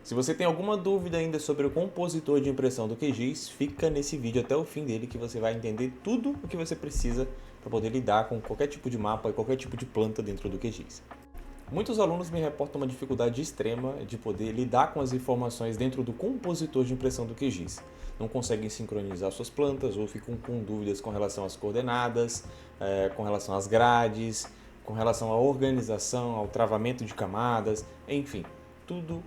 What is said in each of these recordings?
Se você tem alguma dúvida ainda sobre o compositor de impressão do QGIS, fica nesse vídeo até o fim dele que você vai entender tudo o que você precisa para poder lidar com qualquer tipo de mapa e qualquer tipo de planta dentro do QGIS. Muitos alunos me reportam uma dificuldade extrema de poder lidar com as informações dentro do compositor de impressão do QGIS. Não conseguem sincronizar suas plantas ou ficam com dúvidas com relação às coordenadas, com relação às grades, com relação à organização, ao travamento de camadas, enfim, tudo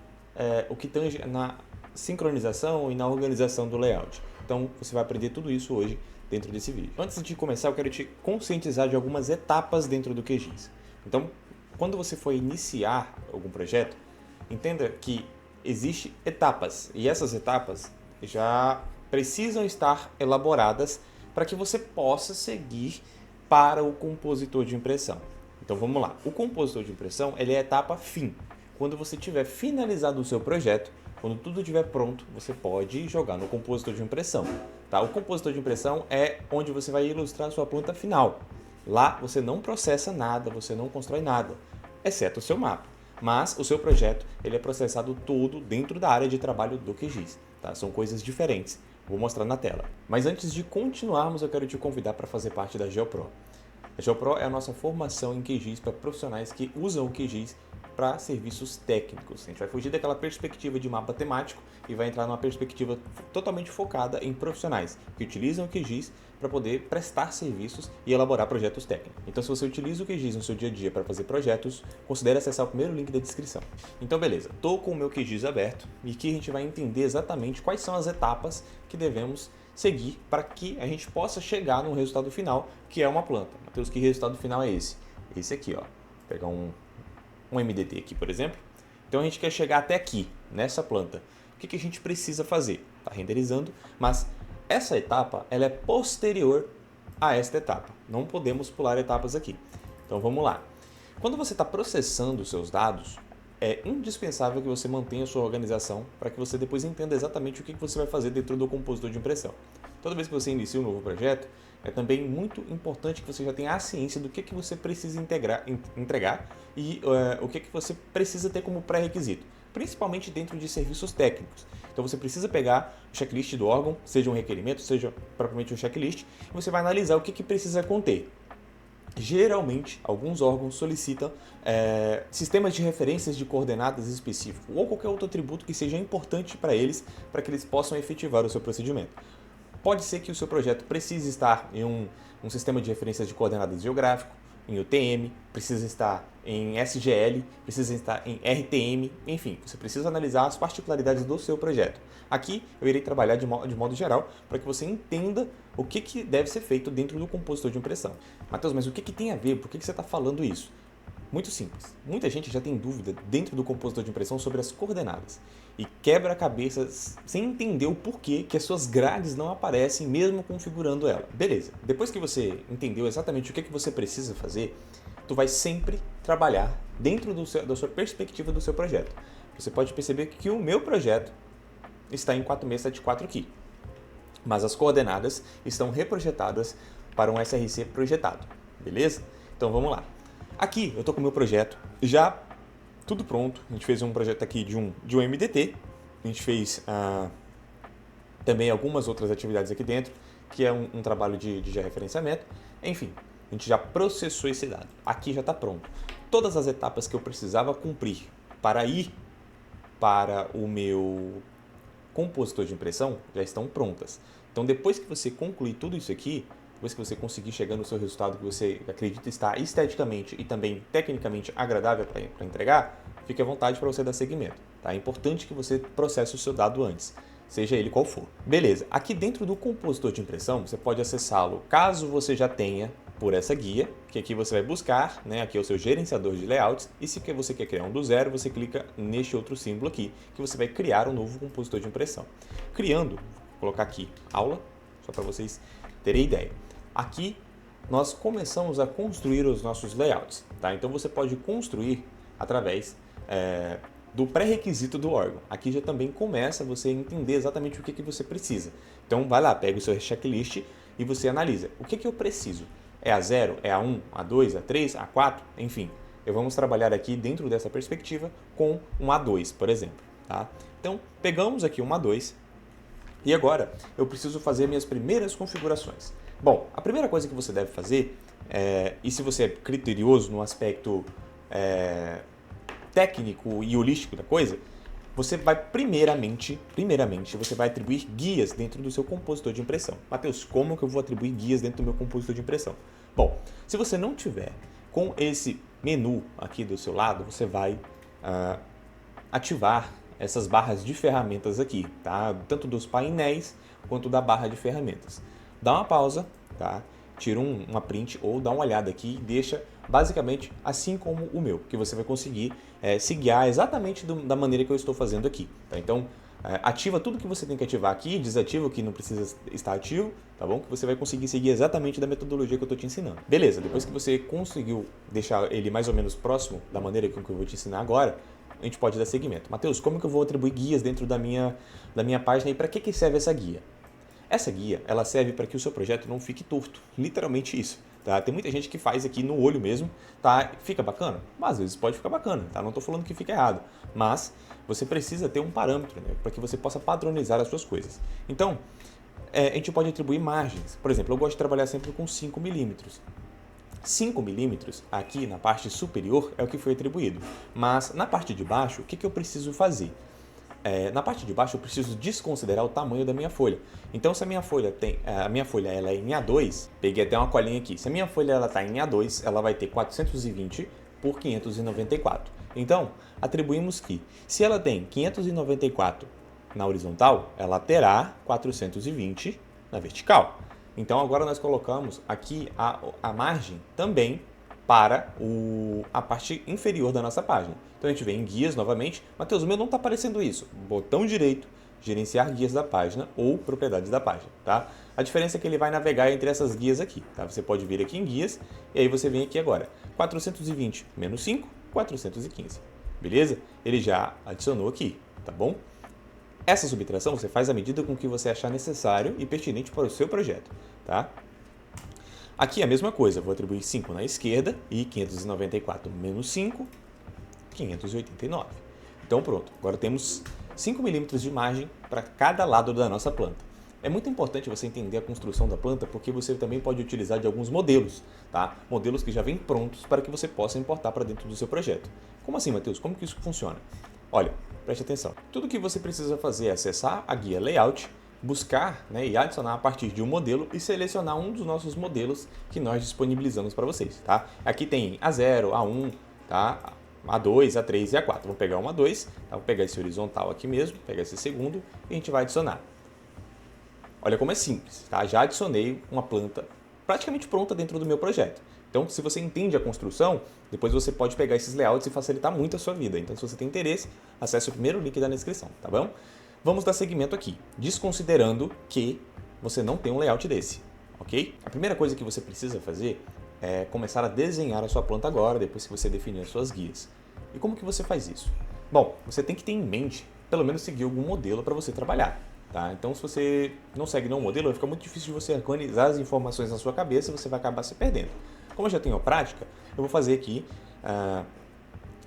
o que tange na sincronização e na organização do layout. Então você vai aprender tudo isso hoje dentro desse vídeo. Antes de começar, eu quero te conscientizar de algumas etapas dentro do QGIS. Então, quando você for iniciar algum projeto, entenda que existem etapas e essas etapas já precisam estar elaboradas para que você possa seguir para o compositor de impressão. Então vamos lá, o compositor de impressão ele é a etapa fim. Quando você tiver finalizado o seu projeto, quando tudo estiver pronto, você pode jogar no compositor de impressão. Tá? O compositor de impressão é onde você vai ilustrar a sua planta final. Lá você não processa nada, você não constrói nada, exceto o seu mapa. Mas o seu projeto ele é processado todo dentro da área de trabalho do QGIS. Tá? São coisas diferentes. Vou mostrar na tela. Mas antes de continuarmos, eu quero te convidar para fazer parte da GeoPro. A GeoPro é a nossa formação em QGIS para profissionais que usam o QGIS para serviços técnicos. A gente vai fugir daquela perspectiva de mapa temático e vai entrar numa perspectiva totalmente focada em profissionais que utilizam o QGIS para poder prestar serviços e elaborar projetos técnicos. Então, se você utiliza o QGIS no seu dia a dia para fazer projetos, considere acessar o primeiro link da descrição. Então, beleza, estou com o meu QGIS aberto e aqui a gente vai entender exatamente quais são as etapas que devemos seguir para que a gente possa chegar no resultado final, que é uma planta. Mateus, que resultado final é esse? Esse aqui, ó. Vou pegar um MDT aqui, por exemplo. Então a gente quer chegar até aqui, nessa planta. O que a gente precisa fazer? Está renderizando, mas essa etapa ela é posterior a esta etapa. Não podemos pular etapas aqui. Então vamos lá. Quando você está processando os seus dados, é indispensável que você mantenha a sua organização para que você depois entenda exatamente o que você vai fazer dentro do compositor de impressão. Toda vez que você inicia um novo projeto, é também muito importante que você já tenha a ciência do que você precisa entregar e o que você precisa ter como pré-requisito, principalmente dentro de serviços técnicos. Então você precisa pegar o checklist do órgão, seja um requerimento, seja propriamente um checklist, e você vai analisar o que precisa conter. Geralmente, alguns órgãos solicitam sistemas de referências de coordenadas específicos ou qualquer outro atributo que seja importante para eles possam efetivar o seu procedimento. Pode ser que o seu projeto precise estar em um sistema de referências de coordenadas geográfico, em UTM, precisa estar em SGL, precisa estar em RTM, enfim, você precisa analisar as particularidades do seu projeto. Aqui eu irei trabalhar de modo geral para que você entenda o que deve ser feito dentro do compositor de impressão. Mateus, mas o que tem a ver? Por que você está falando isso? Muito simples. Muita gente já tem dúvida dentro do compositor de impressão sobre as coordenadas e quebra a cabeça sem entender o porquê que as suas grades não aparecem mesmo configurando ela. Beleza, depois que você entendeu exatamente o que você precisa fazer, tu vai sempre trabalhar dentro da sua perspectiva do seu projeto. Você pode perceber que o meu projeto está em 4674 aqui, mas as coordenadas estão reprojetadas para um SRC projetado, beleza? Então vamos lá. Aqui eu estou com o meu projeto já tudo pronto. A gente fez um projeto aqui de um MDT. A gente fez também algumas outras atividades aqui dentro, que é um trabalho de georreferenciamento. Enfim, a gente já processou esse dado. Aqui já está pronto. Todas as etapas que eu precisava cumprir para ir para o meu compositor de impressão já estão prontas. Então, depois que você concluir tudo isso aqui, depois que você conseguir chegar no seu resultado que você acredita estar esteticamente e também tecnicamente agradável para entregar, fique à vontade para você dar seguimento. Tá? É importante que você processe o seu dado antes, seja ele qual for. Beleza, aqui dentro do compositor de impressão, você pode acessá-lo caso você já tenha por essa guia, que aqui você vai buscar, né? Aqui é o seu gerenciador de layouts, e se você quer criar um do zero, você clica neste outro símbolo aqui, que você vai criar um novo compositor de impressão. Criando, vou colocar aqui aula, só para vocês terem ideia. Aqui nós começamos a construir os nossos layouts, tá? Então você pode construir através do pré-requisito do órgão. Aqui já também começa você a entender exatamente o que você precisa. Então vai lá, pega o seu checklist e você analisa. O que eu preciso? É a 0, é a 1, a 2, a 3, a 4, enfim. Vamos trabalhar aqui dentro dessa perspectiva com um A2, por exemplo. tá? Então, pegamos aqui uma A2 e agora eu preciso fazer minhas primeiras configurações. Bom, a primeira coisa que você deve fazer, e se você é criterioso no aspecto técnico e holístico da coisa, você vai primeiramente você vai atribuir guias dentro do seu compositor de impressão. Matheus, como que eu vou atribuir guias dentro do meu compositor de impressão? Bom, se você não tiver com esse menu aqui do seu lado, você vai ativar essas barras de ferramentas aqui, tá? Tanto dos painéis quanto da barra de ferramentas. Dá uma pausa, tá? Tira uma print ou dá uma olhada aqui e deixa basicamente assim como o meu, que você vai conseguir se guiar exatamente da maneira que eu estou fazendo aqui, tá? Então, ativa tudo que você tem que ativar aqui, desativa o que não precisa estar ativo, tá bom? Que você vai conseguir seguir exatamente da metodologia que eu estou te ensinando. Beleza, depois que você conseguiu deixar ele mais ou menos próximo da maneira que eu vou te ensinar agora, a gente pode dar seguimento. Matheus, como que eu vou atribuir guias dentro da minha página e para que serve essa guia? Essa guia, ela serve para que o seu projeto não fique torto, literalmente isso. Tá? Tem muita gente que faz aqui no olho mesmo, tá? Fica bacana? Mas às vezes pode ficar bacana, tá? Não estou falando que fica errado, mas você precisa ter um parâmetro, né? Para que você possa padronizar as suas coisas. Então, a gente pode atribuir margens. Por exemplo, eu gosto de trabalhar sempre com 5 milímetros. 5 milímetros aqui na parte superior é o que foi atribuído, mas na parte de baixo, o que eu preciso fazer? Na parte de baixo eu preciso desconsiderar o tamanho da minha folha. Então, se a minha folha ela é em A2, peguei até uma colinha aqui. Se a minha folha está em A2, ela vai ter 420 por 594. Então, atribuímos que se ela tem 594 na horizontal, ela terá 420 na vertical. Então, agora nós colocamos aqui a margem também para a parte inferior da nossa página. Então, a gente vem em guias novamente. Matheus, o meu não está aparecendo isso. Botão direito, gerenciar guias da página ou propriedades da página, tá? A diferença é que ele vai navegar entre essas guias aqui, tá? Você pode vir aqui em guias e aí você vem aqui agora. 420 menos 5, 415. Beleza? Ele já adicionou aqui, tá bom? Essa subtração você faz à medida com que você achar necessário e pertinente para o seu projeto, tá? Aqui é a mesma coisa, vou atribuir 5 na esquerda e 594 menos 5, 589. Então pronto, agora temos 5 milímetros de margem para cada lado da nossa planta. É muito importante você entender a construção da planta porque você também pode utilizar de alguns modelos, tá? Modelos que já vêm prontos para que você possa importar para dentro do seu projeto. Como assim, Matheus? Como que isso funciona? Olha, preste atenção. Tudo que você precisa fazer é acessar a guia Layout, buscar, né, e adicionar a partir de um modelo e selecionar um dos nossos modelos que nós disponibilizamos para vocês, tá? Aqui tem A0, A1, tá? A2, A3 e A4. Vamos pegar uma A2, tá? Vou pegar esse horizontal aqui mesmo, pegar esse segundo e a gente vai adicionar. Olha como é simples, tá? Já adicionei uma planta praticamente pronta dentro do meu projeto. Então, se você entende a construção, depois você pode pegar esses layouts e facilitar muito a sua vida. Então, se você tem interesse, acesse o primeiro link da descrição, tá bom? Vamos dar seguimento aqui, desconsiderando que você não tem um layout desse, ok? A primeira coisa que você precisa fazer é começar a desenhar a sua planta agora, depois que você definir as suas guias. E como que você faz isso? Bom, você tem que ter em mente, pelo menos seguir algum modelo para você trabalhar. Tá? Então, se você não segue nenhum modelo, vai ficar muito difícil de você organizar as informações na sua cabeça e você vai acabar se perdendo. Como eu já tenho a prática, eu vou fazer aqui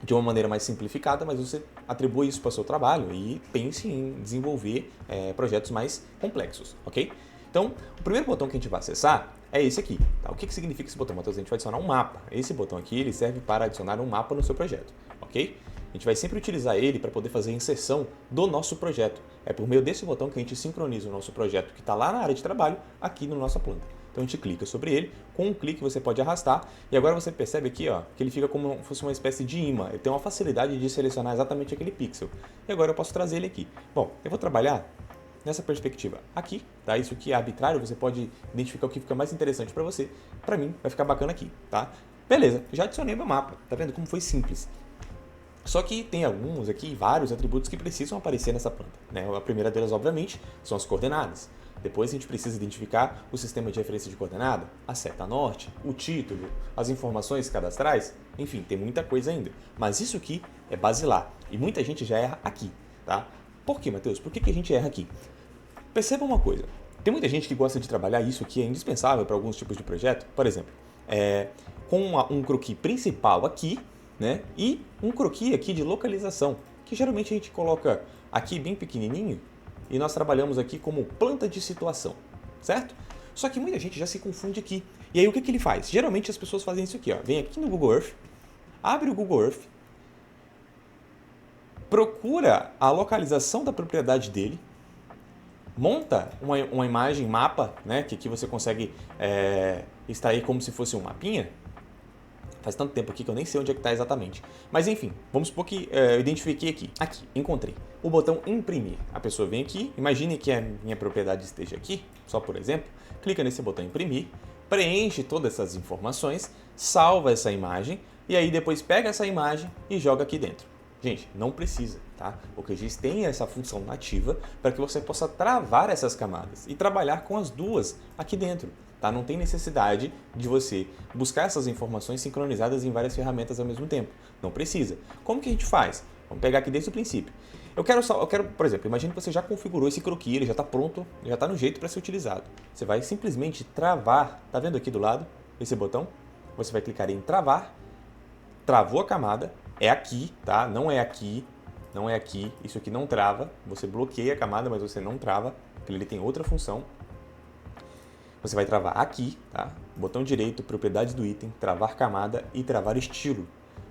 de uma maneira mais simplificada, mas você atribua isso para o seu trabalho e pense em desenvolver projetos mais complexos, ok? Então, o primeiro botão que a gente vai acessar é esse aqui. Tá? O que significa esse botão, Matheus? A gente vai adicionar um mapa. Esse botão aqui ele serve para adicionar um mapa no seu projeto, ok? A gente vai sempre utilizar ele para poder fazer a inserção do nosso projeto. É por meio desse botão que a gente sincroniza o nosso projeto que está lá na área de trabalho, aqui na nossa planta. Então a gente clica sobre ele, com um clique você pode arrastar e agora você percebe aqui ó, que ele fica como se fosse uma espécie de imã. Ele tem uma facilidade de selecionar exatamente aquele pixel. E agora eu posso trazer ele aqui. Bom, eu vou trabalhar nessa perspectiva aqui, tá? Isso aqui é arbitrário, você pode identificar o que fica mais interessante para você. Para mim vai ficar bacana aqui, tá? Beleza, já adicionei meu mapa, tá vendo como foi simples? Só que tem alguns aqui, vários atributos que precisam aparecer nessa planta, né? A primeira delas, obviamente, são as coordenadas. Depois a gente precisa identificar o sistema de referência de coordenada, a seta norte, o título, as informações cadastrais, enfim, tem muita coisa ainda. Mas isso aqui é basilar e muita gente já erra aqui, tá? Por que, Matheus? Por que a gente erra aqui? Perceba uma coisa, tem muita gente que gosta de trabalhar isso que é indispensável para alguns tipos de projeto, por exemplo, com um croquis principal aqui, né? E um croquis aqui de localização, que geralmente a gente coloca aqui bem pequenininho e nós trabalhamos aqui como planta de situação, certo? Só que muita gente já se confunde aqui. E aí o que ele faz? Geralmente as pessoas fazem isso aqui, ó. Vem aqui no Google Earth, abre o Google Earth, procura a localização da propriedade dele, monta uma imagem, mapa, né, que aqui você consegue extrair como se fosse um mapinha. Faz tanto tempo aqui que eu nem sei onde é que está exatamente. Mas enfim, vamos supor que eu identifiquei aqui. Aqui, encontrei. O botão imprimir. A pessoa vem aqui, imagine que a minha propriedade esteja aqui, só por exemplo. Clica nesse botão imprimir, preenche todas essas informações, salva essa imagem e aí depois pega essa imagem e joga aqui dentro. Gente, não precisa, tá? O QGIS tem essa função nativa para que você possa travar essas camadas e trabalhar com as duas aqui dentro, tá? Não tem necessidade de você buscar essas informações sincronizadas em várias ferramentas ao mesmo tempo. Não precisa. Como que a gente faz? Vamos pegar aqui desde o princípio. Eu quero, por exemplo, imagine que você já configurou esse croquis, ele já está pronto, já está no jeito para ser utilizado. Você vai simplesmente travar, tá vendo aqui do lado, esse botão? Você vai clicar em travar, travou a camada, é aqui, tá? Não é aqui, não é aqui, isso aqui não trava, você bloqueia a camada, mas você não trava, porque ele tem outra função. Você vai travar aqui, tá? Botão direito, propriedade do item, travar camada e travar estilo.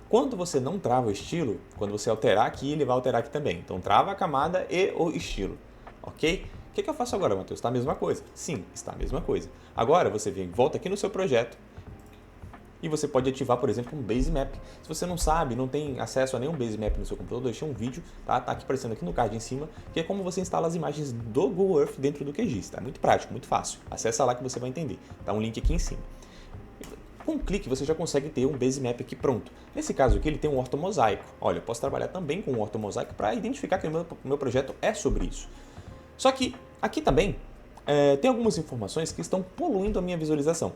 Quando você não trava o estilo, quando você alterar aqui, ele vai alterar aqui também. Então, trava a camada e o estilo, ok? O que eu faço agora, Matheus? Está a mesma coisa? Sim, está a mesma coisa. Agora, você vem, volta aqui no seu projeto e você pode ativar, por exemplo, um Base Map. Se você não sabe, não tem acesso a nenhum Base Map no seu computador, deixei um vídeo, tá? Tá aqui aparecendo aqui no card em cima, que é como você instala as imagens do Google Earth dentro do QGIS, tá? Muito prático, muito fácil. Acessa lá que você vai entender. Tá um link aqui em cima. Com um clique você já consegue ter um Base Map aqui pronto. Nesse caso aqui ele tem um ortomosaico. Olha, eu posso trabalhar também com um ortomosaico para identificar que o meu projeto é sobre isso. Só que aqui também tem algumas informações que estão poluindo a minha visualização.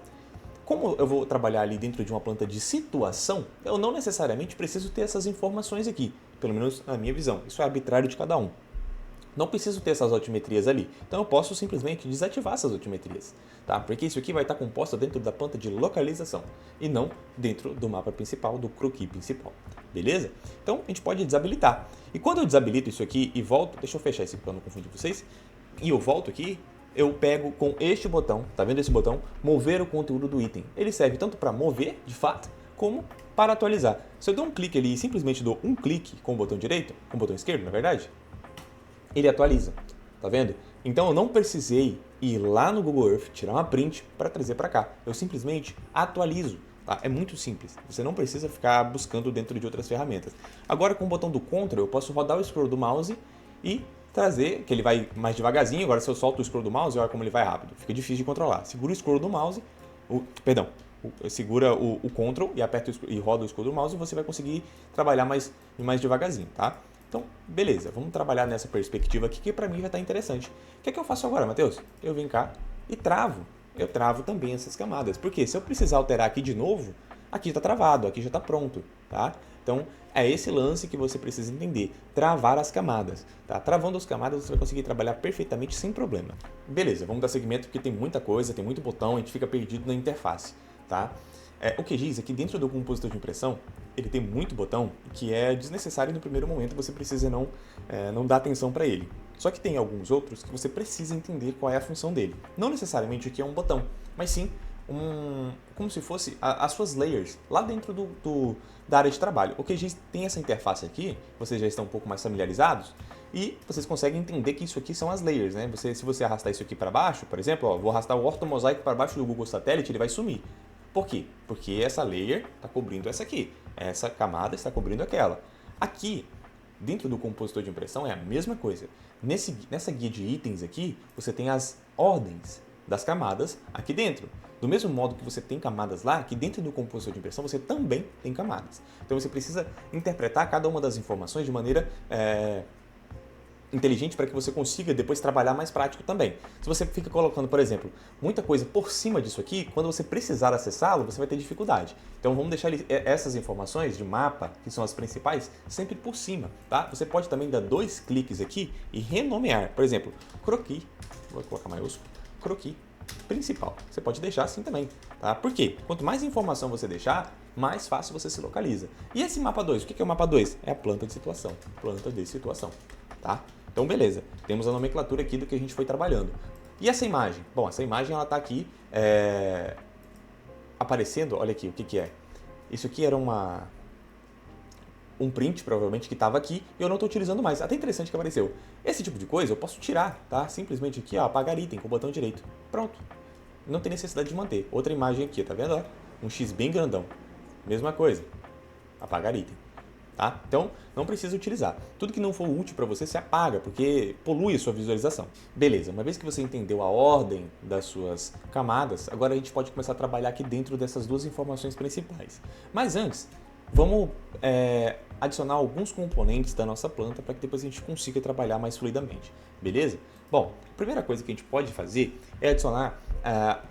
Como eu vou trabalhar ali dentro de uma planta de situação, eu não necessariamente preciso ter essas informações aqui, pelo menos na minha visão. Isso é arbitrário de cada um. Não preciso ter essas altimetrias ali, então eu posso simplesmente desativar essas altimetrias, tá? Porque isso aqui vai estar composto dentro da planta de localização e não dentro do mapa principal, do croquis principal, beleza? Então a gente pode desabilitar. E quando eu desabilito isso aqui e volto, deixa eu fechar esse para não confundir vocês, e eu volto aqui, eu pego com este botão, tá vendo esse botão? Mover o conteúdo do item. Ele serve tanto para mover, de fato, como para atualizar. Se eu dou um clique ali e simplesmente dou um clique com o botão direito, com o botão esquerdo, na verdade, ele atualiza, tá vendo? Então eu não precisei ir lá no Google Earth, tirar uma print para trazer para cá. Eu simplesmente atualizo, tá? É muito simples. Você não precisa ficar buscando dentro de outras ferramentas. Agora com o botão do Ctrl eu posso rodar o scroll do mouse e trazer, que ele vai mais devagarzinho. Agora se eu solto o scroll do mouse, olha como ele vai rápido. Fica difícil de controlar. Segura o scroll do mouse, segura o Ctrl e aperta e roda o scroll do mouse e você vai conseguir trabalhar mais devagarzinho, tá? Então, beleza, vamos trabalhar nessa perspectiva aqui que para mim já está interessante. O que é que eu faço agora, Matheus? Eu venho cá e travo. Eu travo também essas camadas. Porque se eu precisar alterar aqui de novo, aqui está travado, aqui já está pronto, tá? Então, é esse lance que você precisa entender. Travar as camadas, tá? Travando as camadas, você vai conseguir trabalhar perfeitamente sem problema. Beleza, vamos dar seguimento porque tem muita coisa, tem muito botão, a gente fica perdido na interface, tá? O QGIS aqui dentro do compositor de impressão, ele tem muito botão que é desnecessário no primeiro momento, você precisa não dar atenção para ele. Só que tem alguns outros que você precisa entender qual é a função dele. Não necessariamente o que é um botão, mas sim como se fosse as suas layers lá dentro da área de trabalho. O QGIS tem essa interface aqui, vocês já estão um pouco mais familiarizados, e vocês conseguem entender que isso aqui são as layers, né? Se você arrastar isso aqui para baixo, por exemplo, ó, vou arrastar o ortomosaico para baixo do Google Satélite, ele vai sumir. Por quê? Porque essa layer está cobrindo essa aqui, essa camada está cobrindo aquela. Aqui, dentro do compositor de impressão, é a mesma coisa. Nessa guia de itens aqui, você tem as ordens das camadas aqui dentro. Do mesmo modo que você tem camadas lá, aqui dentro do compositor de impressão você também tem camadas. Então você precisa interpretar cada uma das informações de maneira inteligente para que você consiga depois trabalhar mais prático também. Se você fica colocando, por exemplo, muita coisa por cima disso aqui, quando você precisar acessá-lo, você vai ter dificuldade. Então vamos deixar essas informações de mapa, que são as principais, sempre por cima, tá? Você pode também dar 2 cliques aqui e renomear. Por exemplo, croquis, vou colocar maiúsculo, croquis, principal. Você pode deixar assim também, tá? Por quê? Quanto mais informação você deixar, mais fácil você se localiza. E esse mapa 2, o que é o mapa 2? É a planta de situação, tá? Então, beleza, temos a nomenclatura aqui do que a gente foi trabalhando. E essa imagem? Bom, essa imagem ela está aqui aparecendo, olha aqui, o que é? Isso aqui era um print, provavelmente, que estava aqui e eu não estou utilizando mais. Até interessante que apareceu. Esse tipo de coisa eu posso tirar, tá? Simplesmente aqui, ó, apagar item com o botão direito. Pronto. Não tem necessidade de manter. Outra imagem aqui, tá vendo? Um X bem grandão. Mesma coisa. Apagar item. Tá? Então, não precisa utilizar. Tudo que não for útil para você, se apaga, porque polui a sua visualização. Beleza, uma vez que você entendeu a ordem das suas camadas, agora a gente pode começar a trabalhar aqui dentro dessas duas informações principais. Mas antes, vamos adicionar alguns componentes da nossa planta para que depois a gente consiga trabalhar mais fluidamente. Beleza? Bom, a primeira coisa que a gente pode fazer é adicionar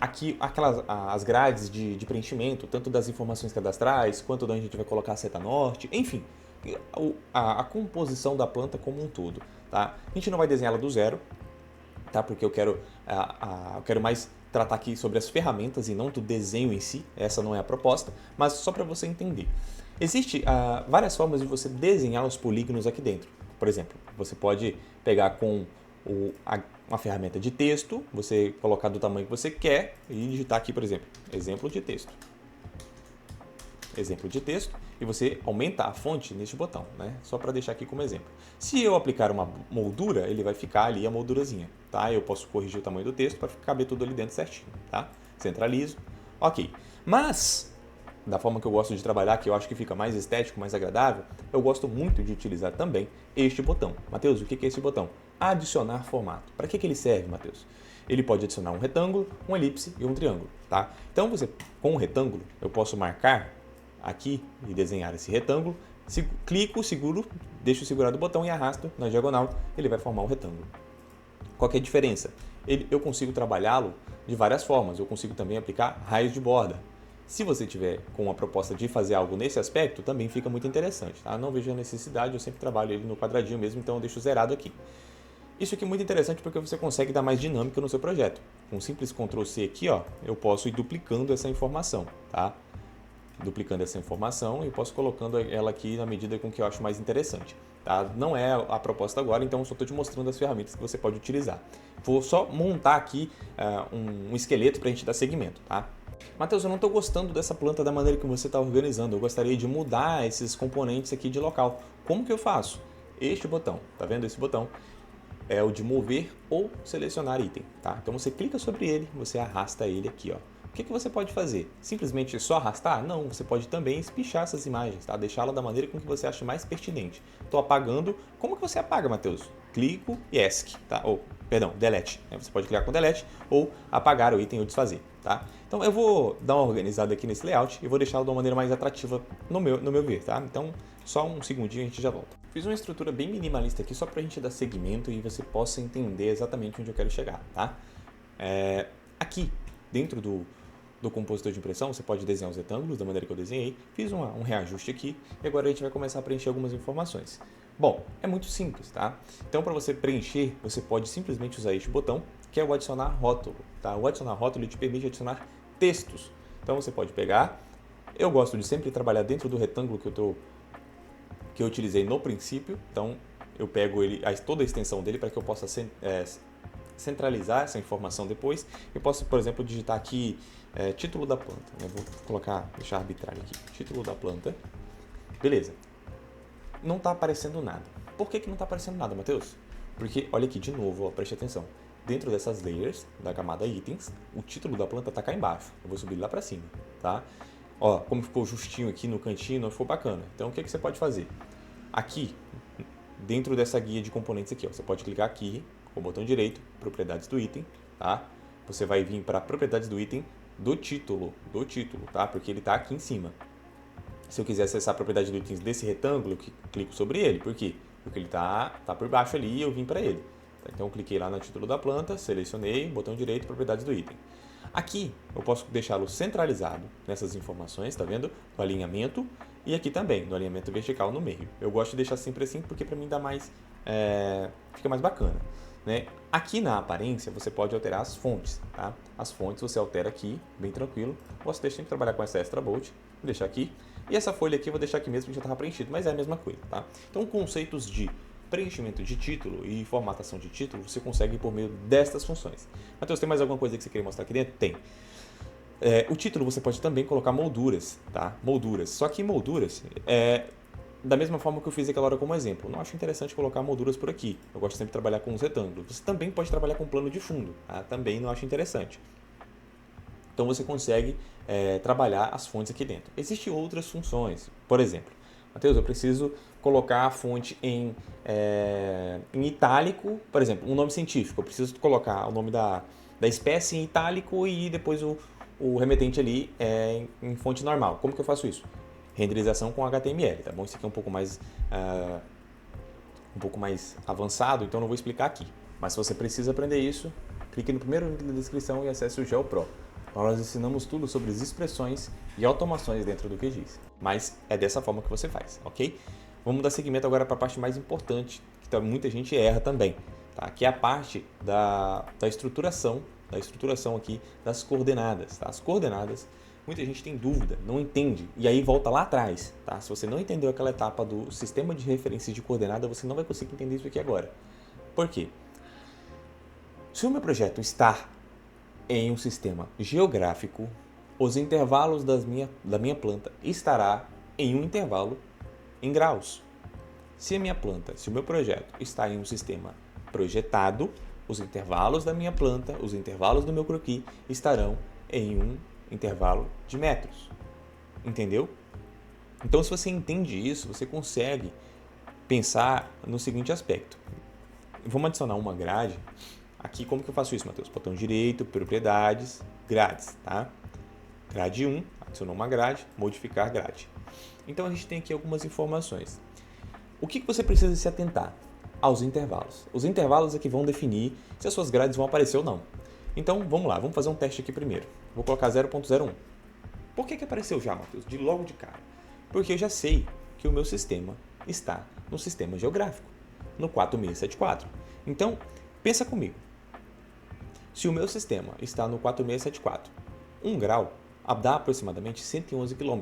aqui as grades de preenchimento, tanto das informações cadastrais, quanto da onde a gente vai colocar a seta norte, enfim, a composição da planta como um todo. Tá? A gente não vai desenhá-la do zero, tá? Porque eu quero mais tratar aqui sobre as ferramentas e não do desenho em si, essa não é a proposta, mas só para você entender. Existem várias formas de você desenhar os polígonos aqui dentro. Por exemplo, você pode pegar com uma ferramenta de texto, você colocar do tamanho que você quer e digitar aqui, por exemplo, exemplo de texto. Exemplo de texto, e você aumenta a fonte neste botão, né? Só para deixar aqui como exemplo. Se eu aplicar uma moldura, ele vai ficar ali a moldurazinha, tá? Eu posso corrigir o tamanho do texto para caber tudo ali dentro certinho, tá? Centralizo, ok. Mas, da forma que eu gosto de trabalhar, que eu acho que fica mais estético, mais agradável, eu gosto muito de utilizar também este botão. Matheus, o que é esse botão? Adicionar formato. Para que ele serve, Matheus? Ele pode adicionar um retângulo, uma elipse e um triângulo, tá? Então, com um retângulo, eu posso marcar aqui e desenhar esse retângulo, clico, seguro, deixo segurado o botão e arrasto na diagonal, ele vai formar um retângulo. Qual que é a diferença? Eu consigo trabalhá-lo de várias formas, eu consigo também aplicar raios de borda. Se você tiver com a proposta de fazer algo nesse aspecto, também fica muito interessante, tá? Não vejo a necessidade, eu sempre trabalho ele no quadradinho mesmo, então eu deixo zerado aqui. Isso aqui é muito interessante porque você consegue dar mais dinâmica no seu projeto. Com um simples Ctrl C aqui, ó, eu posso ir duplicando essa informação, tá? Duplicando essa informação e posso colocando ela aqui na medida com que eu acho mais interessante. Tá? Não é a proposta agora, então eu só estou te mostrando as ferramentas que você pode utilizar. Vou só montar aqui um esqueleto para a gente dar seguimento. Tá? Matheus, eu não estou gostando dessa planta da maneira que você está organizando. Eu gostaria de mudar esses componentes aqui de local. Como que eu faço? Este botão, tá vendo esse botão? É o de mover ou selecionar item. Tá? Então você clica sobre ele, você arrasta ele aqui, ó. O que você pode fazer? Simplesmente só arrastar? Não, você pode também espichar essas imagens, tá? Deixá-la da maneira com que você acha mais pertinente. Estou apagando. Como que você apaga, Matheus? Clico e ESC, tá? Delete. Você pode clicar com Delete ou apagar o item ou desfazer, tá? Então eu vou dar uma organizada aqui nesse layout e vou deixá-lo de uma maneira mais atrativa no meu ver, tá? Então só um segundinho e a gente já volta. Fiz uma estrutura bem minimalista aqui só para a gente dar segmento e você possa entender exatamente onde eu quero chegar, tá? Aqui, dentro do compositor de impressão, você pode desenhar os retângulos da maneira que eu desenhei. Fiz um reajuste aqui e agora a gente vai começar a preencher algumas informações. Bom, é muito simples, tá? Então, para você preencher, você pode simplesmente usar este botão, que é o adicionar rótulo, tá? O adicionar rótulo ele te permite adicionar textos. Então, você pode pegar. Eu gosto de sempre trabalhar dentro do retângulo que eu utilizei no princípio. Então, eu pego toda a extensão dele para que eu possa centralizar essa informação depois. Eu posso, por exemplo, digitar aqui título da planta. Eu vou deixar arbitrário aqui, título da planta. Beleza. Não está aparecendo nada. Por que não está aparecendo nada, Matheus? Porque, olha aqui de novo, ó, preste atenção. Dentro dessas layers, da camada itens, o título da planta está cá embaixo. Eu vou subir lá para cima, tá? Ó, como ficou justinho aqui no cantinho, não ficou bacana. Então, o que você pode fazer? Aqui, dentro dessa guia de componentes aqui, ó, você pode clicar aqui, com o botão direito, propriedades do item, tá? Você vai vir para propriedades do item do título, tá? Porque ele está aqui em cima. Se eu quiser acessar a propriedade do item desse retângulo, eu clico sobre ele. Por quê? Porque ele está por baixo ali e eu vim para ele. Então, eu cliquei lá no título da planta, selecionei, botão direito, propriedades do item. Aqui, eu posso deixá-lo centralizado nessas informações, tá vendo? No alinhamento e aqui também, no alinhamento vertical no meio. Eu gosto de deixar sempre assim porque para mim dá mais, fica mais bacana. né? Aqui na aparência você pode alterar as fontes, tá? As fontes você altera aqui, bem tranquilo. Posso deixar sempre trabalhar com essa extra bold, vou deixar aqui. E essa folha aqui eu vou deixar aqui mesmo que já estava preenchido, mas é a mesma coisa, tá? Então conceitos de preenchimento de título e formatação de título você consegue por meio destas funções. Matheus, tem mais alguma coisa que você queria mostrar aqui dentro? Tem. O título você pode também colocar molduras, tá? Molduras. Só que molduras da mesma forma que eu fiz aquela hora como exemplo. Eu não acho interessante colocar molduras por aqui. Eu gosto sempre de trabalhar com os retângulos. Você também pode trabalhar com plano de fundo. Tá? Também não acho interessante. Então você consegue trabalhar as fontes aqui dentro. Existem outras funções. Por exemplo, Matheus, eu preciso colocar a fonte em itálico. Por exemplo, um nome científico. Eu preciso colocar o nome da espécie em itálico e depois o remetente ali em fonte normal. Como que eu faço isso? Renderização com HTML, tá bom? Isso aqui é um pouco mais avançado, então não vou explicar aqui. Mas se você precisa aprender isso, clique no primeiro link da descrição e acesse o GeoPro. Nós ensinamos tudo sobre as expressões e automações dentro do QGIS. Mas é dessa forma que você faz, ok? Vamos dar seguimento agora para a parte mais importante, que muita gente erra também, tá? Que é a parte da estruturação aqui das coordenadas, tá? As coordenadas, muita gente tem dúvida, não entende, e aí volta lá atrás, tá? Se você não entendeu aquela etapa do sistema de referência de coordenada, você não vai conseguir entender isso aqui agora. Por quê? Se o meu projeto está em um sistema geográfico, os intervalos da minha planta estará em um intervalo em graus. Se o meu projeto está em um sistema projetado, os intervalos da minha planta, os intervalos do meu croquis estarão em um intervalo de metros. Entendeu? Então, se você entende isso, você consegue pensar no seguinte aspecto. Vamos adicionar uma grade. Aqui, como que eu faço isso, Matheus? Botão direito, propriedades, grades, tá? Grade 1, adicionou uma grade, modificar grade. Então, a gente tem aqui algumas informações. O que você precisa se atentar? Aos intervalos. Os intervalos é que vão definir se as suas grades vão aparecer ou não. Então, vamos lá, vamos fazer um teste aqui primeiro. Vou colocar 0.01. Por que apareceu já, Matheus? Logo de cara. Porque eu já sei que o meu sistema está no sistema geográfico, no 4674. Então, pensa comigo. Se o meu sistema está no 4674, 1 grau dá aproximadamente 111 km.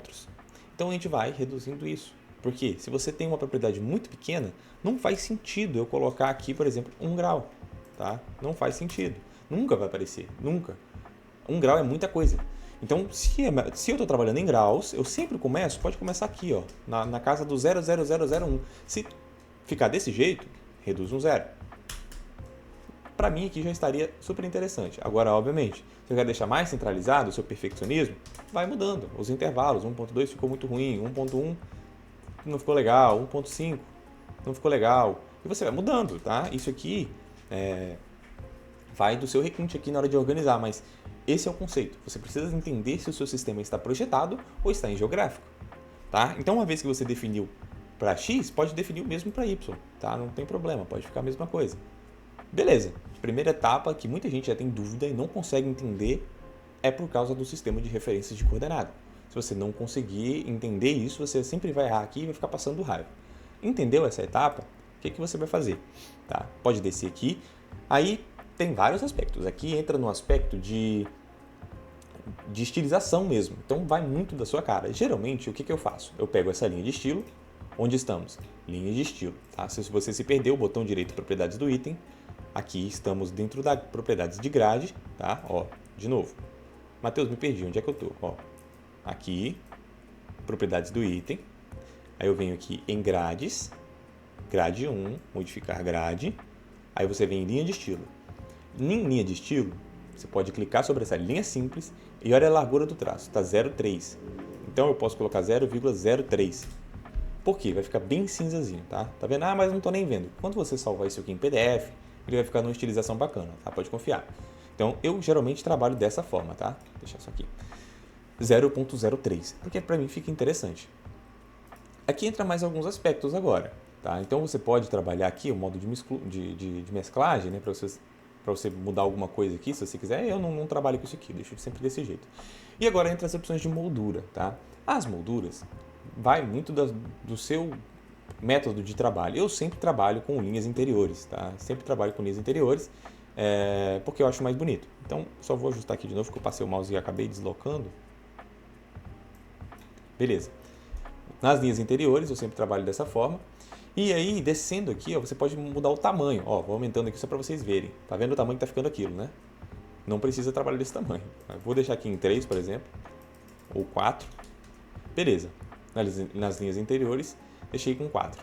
Então, a gente vai reduzindo isso. Porque se você tem uma propriedade muito pequena, não faz sentido eu colocar aqui, por exemplo, 1 grau. Tá? Não faz sentido. Nunca vai aparecer, nunca. 1 grau é muita coisa. Então, se eu estou trabalhando em graus, eu sempre pode começar aqui, ó, na casa do 0,0001. Se ficar desse jeito, reduz um zero. Para mim aqui já estaria super interessante. Agora, obviamente, se eu quero deixar mais centralizado o seu perfeccionismo, vai mudando. Os intervalos, 1.2 ficou muito ruim, 1.1 não ficou legal, 1.5 não ficou legal. E você vai mudando, tá? Isso aqui vai do seu requinte aqui na hora de organizar, mas esse é o conceito. Você precisa entender se o seu sistema está projetado ou está em geográfico, tá? Então, uma vez que você definiu para X, pode definir o mesmo para Y, tá? Não tem problema, pode ficar a mesma coisa. Beleza. Primeira etapa que muita gente já tem dúvida e não consegue entender é por causa do sistema de referências de coordenada. Se você não conseguir entender isso, você sempre vai errar aqui e vai ficar passando raiva. Entendeu essa etapa? O que você vai fazer? Tá? Pode descer aqui. Aí tem vários aspectos. Aqui entra no aspecto de estilização mesmo. Então vai muito da sua cara. Geralmente, o que eu faço? Eu pego essa linha de estilo. Onde estamos? Linha de estilo. Tá? Se você se perdeu, botão direito, propriedades do item. Aqui estamos dentro da propriedades de grade. Tá? Ó, de novo. Matheus, me perdi. Onde é que eu estou? Ó, aqui, propriedades do item. Aí eu venho aqui em grades. Grade 1, modificar grade. Aí você vem em linha de estilo. Em linha de estilo, você pode clicar sobre essa linha simples e olha a largura do traço, está 0,3. Então eu posso colocar 0,03. Por quê? Vai ficar bem cinzazinho, tá? Tá vendo? Ah, mas não estou nem vendo. Quando você salvar isso aqui em PDF, ele vai ficar numa estilização bacana, tá? Pode confiar. Então eu geralmente trabalho dessa forma, tá? Vou deixar isso aqui. 0,03, porque para mim fica interessante. Aqui entra mais alguns aspectos agora, tá? Então você pode trabalhar aqui o modo de mesclagem, né? Para você mudar alguma coisa aqui, se você quiser. Eu não trabalho com isso aqui, deixo sempre desse jeito. E agora entra as opções de moldura, tá? As molduras vai muito do seu método de trabalho. Eu sempre trabalho com linhas interiores, tá? Sempre trabalho com linhas interiores, porque eu acho mais bonito. Então, só vou ajustar aqui de novo, porque eu passei o mouse e acabei deslocando. Beleza. Nas linhas interiores, eu sempre trabalho dessa forma. E aí, descendo aqui, ó, você pode mudar o tamanho. Ó, vou aumentando aqui só para vocês verem. Tá vendo o tamanho que tá ficando aquilo, né? Não precisa trabalhar desse tamanho. Vou deixar aqui em 3, por exemplo, ou 4. Beleza. Nas linhas interiores, deixei com 4.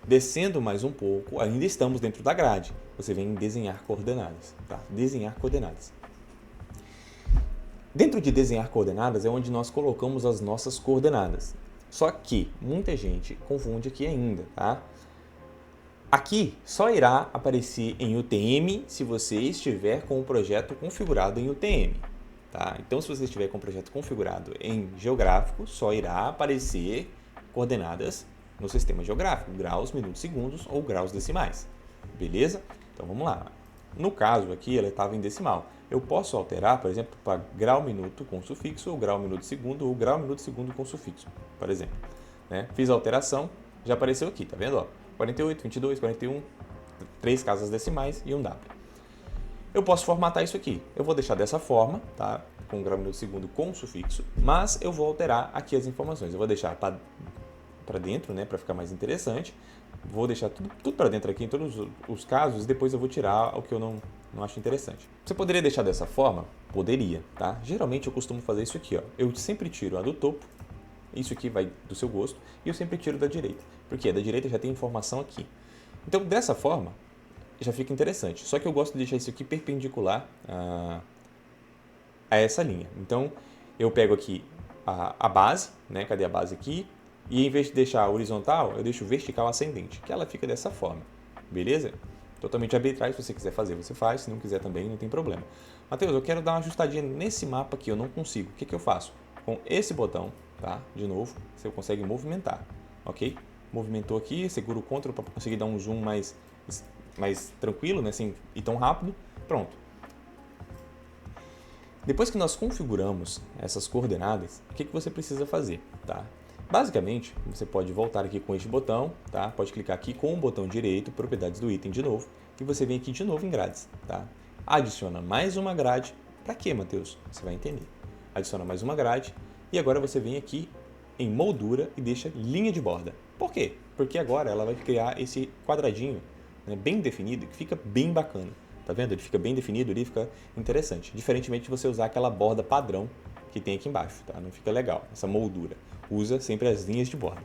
Descendo mais um pouco, ainda estamos dentro da grade. Você vem em desenhar coordenadas, tá? Desenhar coordenadas. Dentro de desenhar coordenadas é onde nós colocamos as nossas coordenadas. Só que muita gente confunde aqui ainda, tá? Aqui só irá aparecer em UTM se você estiver com o projeto configurado em UTM. Tá? Então, se você estiver com o projeto configurado em geográfico, só irá aparecer coordenadas no sistema geográfico, graus, minutos, segundos ou graus decimais. Beleza? Então, vamos lá. No caso aqui, ela estava em decimal. Eu posso alterar, por exemplo, para grau minuto com sufixo, ou grau minuto segundo, ou grau minuto segundo com sufixo, por exemplo. Né? Fiz a alteração, já apareceu aqui, tá vendo? Ó, 48, 22, 41, 3 casas decimais e um W. Eu posso formatar isso aqui. Eu vou deixar dessa forma, tá? Com grau minuto segundo com sufixo, mas eu vou alterar aqui as informações. Eu vou deixar para dentro, né, para ficar mais interessante. Vou deixar tudo para dentro aqui em todos os casos, e depois eu vou tirar o que eu não acho interessante. Você poderia deixar dessa forma? Poderia, tá? Geralmente eu costumo fazer isso aqui, ó. Eu sempre tiro a do topo, isso aqui vai do seu gosto, e eu sempre tiro da direita, porque a da direita já tem informação aqui. Então, dessa forma, já fica interessante. Só que eu gosto de deixar isso aqui perpendicular a essa linha. Então, eu pego aqui a base, né? Cadê a base aqui? E em vez de deixar horizontal, eu deixo vertical ascendente, que ela fica dessa forma. Beleza? Totalmente arbitrário, se você quiser fazer, você faz. Se não quiser também, não tem problema. Matheus, eu quero dar uma ajustadinha nesse mapa aqui, eu não consigo. O que eu faço? Com esse botão, tá? De novo, você consegue movimentar, ok? Movimentou aqui, segura o Ctrl para conseguir dar um zoom mais tranquilo, né? Sem ir tão rápido. Pronto. Depois que nós configuramos essas coordenadas, o que você precisa fazer, tá? Basicamente, você pode voltar aqui com este botão, tá? Pode clicar aqui com o botão direito, propriedades do item de novo, e você vem aqui de novo em grades, tá? Adiciona mais uma grade. Para quê, Matheus? Você vai entender. Adiciona mais uma grade e agora você vem aqui em moldura e deixa linha de borda. Por quê? Porque agora ela vai criar esse quadradinho, né, bem definido, que fica bem bacana. Tá vendo? Ele fica bem definido, ele fica interessante. Diferentemente de você usar aquela borda padrão que tem aqui embaixo, tá? Não fica legal, essa moldura. Usa sempre as linhas de borda.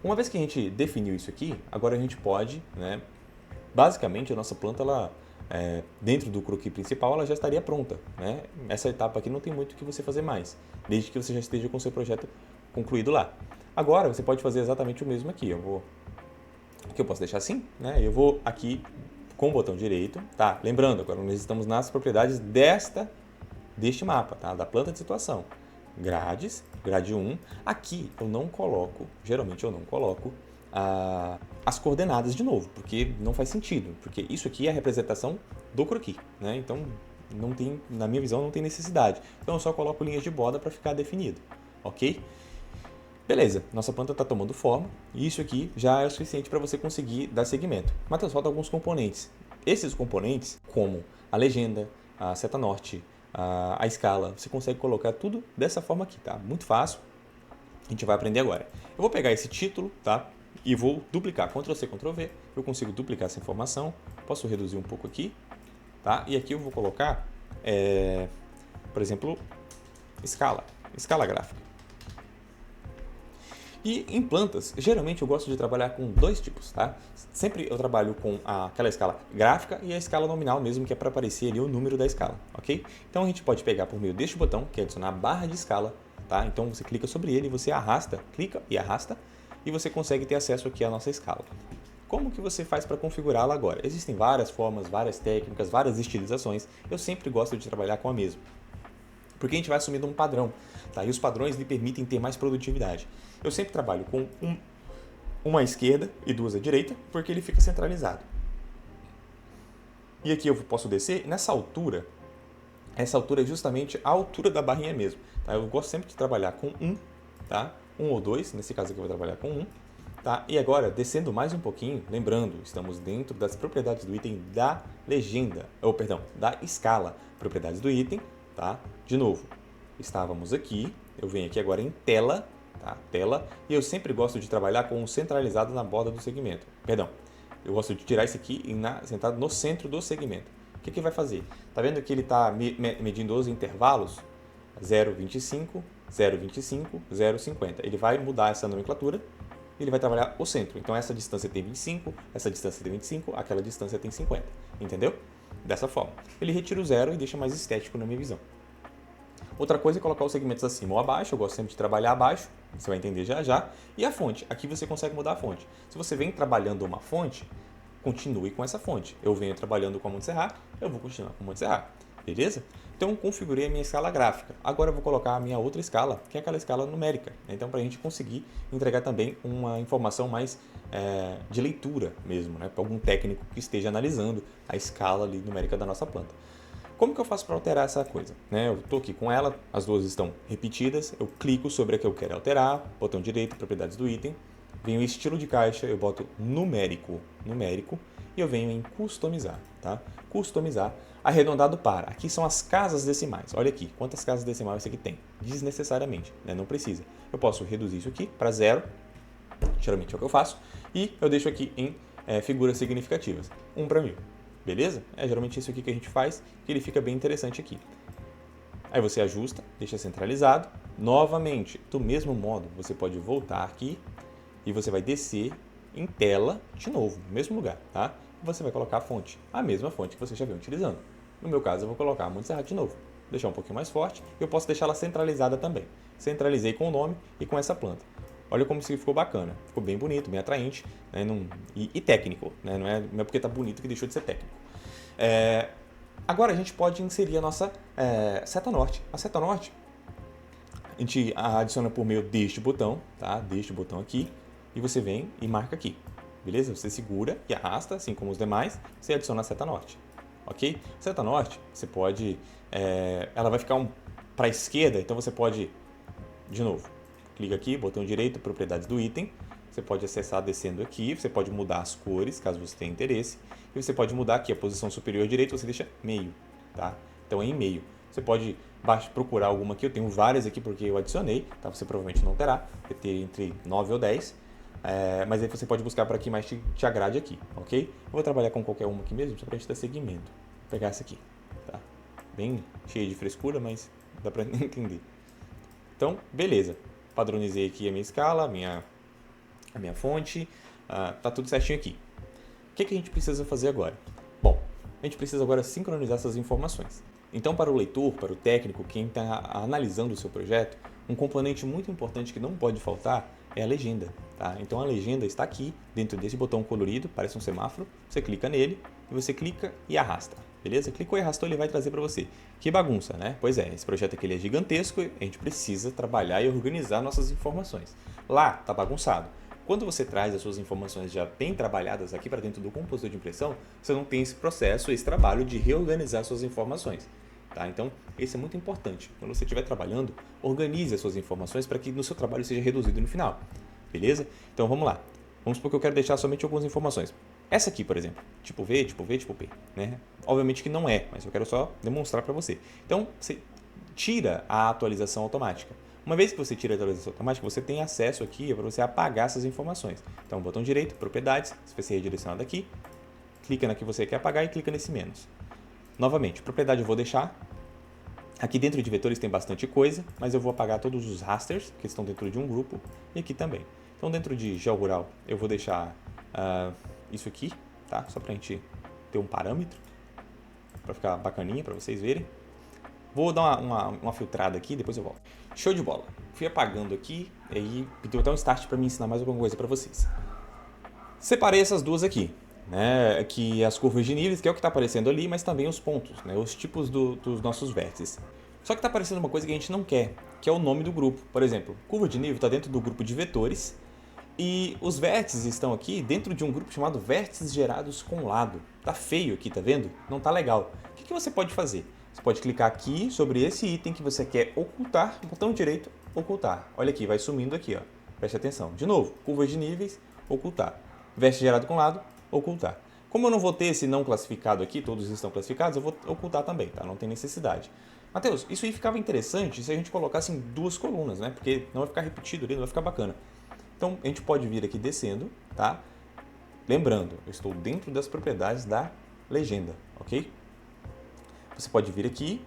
Uma vez que a gente definiu isso aqui, agora a gente pode, né? Basicamente a nossa planta, ela, dentro do croquis principal, ela já estaria pronta, né? Essa etapa aqui não tem muito o que você fazer mais, desde que você já esteja com o seu projeto concluído lá. Agora você pode fazer exatamente o mesmo aqui. Aqui eu posso deixar assim, né? Eu vou aqui com o botão direito, tá? Lembrando, agora nós estamos nas propriedades deste mapa, tá? Da planta de situação. Grades, grade 1. Aqui eu não coloco, geralmente eu não coloco as coordenadas de novo, porque não faz sentido, porque isso aqui é a representação do croquis, né? Então, não tem, na minha visão, não tem necessidade. Então, eu só coloco linhas de borda para ficar definido, ok? Beleza, nossa planta está tomando forma e isso aqui já é o suficiente para você conseguir dar seguimento. Matheus, faltam alguns componentes. Esses componentes, como a legenda, a seta norte, a escala, você consegue colocar tudo dessa forma aqui, tá? Muito fácil, a gente vai aprender agora. Eu vou pegar esse título, tá? E vou duplicar, Ctrl+C, Ctrl+V, eu consigo duplicar essa informação, posso reduzir um pouco aqui, tá? E aqui eu vou colocar, por exemplo, escala gráfica. E em plantas, geralmente eu gosto de trabalhar com dois tipos, tá? Sempre eu trabalho com aquela escala gráfica e a escala nominal mesmo, que é para aparecer ali o número da escala, ok? Então a gente pode pegar por meio deste botão, que é adicionar a barra de escala, tá? Então você clica sobre ele, você arrasta, clica e arrasta, e você consegue ter acesso aqui à nossa escala. Como que você faz para configurá-la agora? Existem várias formas, várias técnicas, várias estilizações. Eu sempre gosto de trabalhar com a mesma, porque a gente vai assumindo um padrão, tá? E os padrões lhe permitem ter mais produtividade. Eu sempre trabalho com uma à esquerda e duas à direita, porque ele fica centralizado. E aqui eu posso descer, nessa altura, essa altura é justamente a altura da barrinha mesmo, tá? Eu gosto sempre de trabalhar com 1, tá? 1 ou 2, nesse caso aqui eu vou trabalhar com 1, Tá? E agora, descendo mais um pouquinho, lembrando, estamos dentro das propriedades do item da legenda, ou perdão, da escala, propriedades do item, tá? De novo, estávamos aqui, eu venho aqui agora em tela, tá? Tela, e eu sempre gosto de trabalhar com o centralizado na borda do segmento. Perdão, eu gosto de tirar isso aqui e sentado no centro do segmento. O que vai fazer? Tá vendo que ele está medindo os intervalos? 0,25, 0,25, 0,50. Ele vai mudar essa nomenclatura. Ele vai trabalhar o centro. Então, essa distância tem 25, essa distância tem 25, aquela distância tem 50. Entendeu? Dessa forma. Ele retira o zero e deixa mais estético na minha visão. Outra coisa é colocar os segmentos acima ou abaixo. Eu gosto sempre de trabalhar abaixo. Você vai entender já já. E a fonte. Aqui você consegue mudar a fonte. Se você vem trabalhando uma fonte, continue com essa fonte. Eu venho trabalhando com a Montserrat, eu vou continuar com a Montserrat. Beleza? Então, configurei a minha escala gráfica. Agora, eu vou colocar a minha outra escala, que é aquela escala numérica. Então, para a gente conseguir entregar também uma informação mais de leitura mesmo, né? Para algum técnico que esteja analisando a escala ali numérica da nossa planta. Como que eu faço para alterar essa coisa? Eu estou aqui com ela, as duas estão repetidas, eu clico sobre a que eu quero alterar, botão direito, propriedades do item, venho em estilo de caixa, eu boto numérico, e eu venho em customizar, tá? Customizar, arredondado para. Aqui são as casas decimais. Olha aqui, quantas casas decimais isso aqui tem? Desnecessariamente, né? Não precisa. Eu posso reduzir isso aqui para 0, geralmente é o que eu faço, e eu deixo aqui em figuras significativas, 1 para 1000. Beleza? É geralmente isso aqui que a gente faz, que ele fica bem interessante aqui. Aí você ajusta, deixa centralizado. Novamente, do mesmo modo, você pode voltar aqui e você vai descer em tela de novo, no mesmo lugar, tá? Você vai colocar a fonte, a mesma fonte que você já vem utilizando. No meu caso, eu vou colocar a Montserrat de novo, deixar um pouquinho mais forte. Eu posso deixar ela centralizada também. Centralizei com o nome e com essa planta. Olha como isso ficou bacana, ficou bem bonito, bem atraente, né? E técnico, né? Não é porque está bonito que deixou de ser técnico. Agora a gente pode inserir a nossa seta norte. A seta norte a gente adiciona por meio deste botão, tá? Deste botão aqui, e você vem e marca aqui, beleza? Você segura e arrasta, assim como os demais, você adiciona a seta norte, ok? Seta norte, você pode, ela vai ficar para a esquerda, então você pode, de novo, clica aqui, botão direito, propriedades do item, você pode acessar descendo aqui, você pode mudar as cores, caso você tenha interesse, e você pode mudar aqui a posição superior direita, você deixa meio, tá? Então é em meio. Você pode procurar alguma aqui, eu tenho várias aqui porque eu adicionei, tá? Você provavelmente não terá, vai ter entre 9 ou 10, mas aí você pode buscar por aqui mais te agrade aqui, ok? Eu vou trabalhar com qualquer uma aqui mesmo, só para a gente dar seguimento. Vou pegar essa aqui, tá? Bem cheia de frescura, mas dá para entender. Então, beleza. Padronizei aqui a minha escala, a minha fonte, tá tudo certinho aqui. O que a gente precisa fazer agora? Bom, a gente precisa agora sincronizar essas informações. Então, para o leitor, para o técnico, quem está analisando o seu projeto, um componente muito importante que não pode faltar é a legenda. Tá? Então, a legenda está aqui, dentro desse botão colorido, parece um semáforo, você clica nele, e você clica e arrasta. Beleza? Clicou e arrastou, ele vai trazer para você. Que bagunça, né? Pois é, esse projeto aqui ele é gigantesco e a gente precisa trabalhar e organizar nossas informações. Lá está bagunçado. Quando você traz as suas informações já bem trabalhadas aqui para dentro do compositor de impressão, você não tem esse processo, esse trabalho de reorganizar suas informações. Tá? Então, isso é muito importante. Quando você estiver trabalhando, organize as suas informações para que no seu trabalho seja reduzido no final. Beleza? Então, vamos lá. Vamos supor que eu quero deixar somente algumas informações. Essa aqui, por exemplo, tipo V, tipo V, tipo P. Né? Obviamente que não é, mas eu quero só demonstrar para você. Então, você tira a atualização automática. Uma vez que você tira a atualização automática, você tem acesso aqui para você apagar essas informações. Então, botão direito, propriedades, se vai ser redirecionado aqui, clica na que você quer apagar e clica nesse menos. Novamente, propriedade eu vou deixar. Aqui dentro de vetores tem bastante coisa, mas eu vou apagar todos os rasters que estão dentro de um grupo e aqui também. Então, dentro de GeoRural, eu vou deixar isso aqui, tá? Só para a gente ter um parâmetro, para ficar bacaninha, para vocês verem. Vou dar uma filtrada aqui, depois eu volto. Show de bola. Fui apagando aqui, e aí pediu até um start para me ensinar mais alguma coisa para vocês. Separei essas duas aqui, né? Aqui as curvas de níveis, que é o que está aparecendo ali, mas também os pontos, né? Os tipos dos nossos vértices. Só que está aparecendo uma coisa que a gente não quer, que é o nome do grupo. Por exemplo, curva de nível está dentro do grupo de vetores, e os vértices estão aqui dentro de um grupo chamado vértices gerados com lado. Tá feio aqui, tá vendo? Não tá legal. O que você pode fazer? Você pode clicar aqui sobre esse item que você quer ocultar, botão direito, ocultar. Olha aqui, vai sumindo aqui, ó. Preste atenção. De novo, curvas de níveis, ocultar. Veste gerado com lado, ocultar. Como eu não vou ter esse não classificado aqui, todos estão classificados, eu vou ocultar também, tá? Não tem necessidade. Matheus, isso aí ficava interessante se a gente colocasse em 2 colunas, né? Porque não vai ficar repetido ali, não vai ficar bacana. Então, a gente pode vir aqui descendo, tá? Lembrando, eu estou dentro das propriedades da legenda, ok? Você pode vir aqui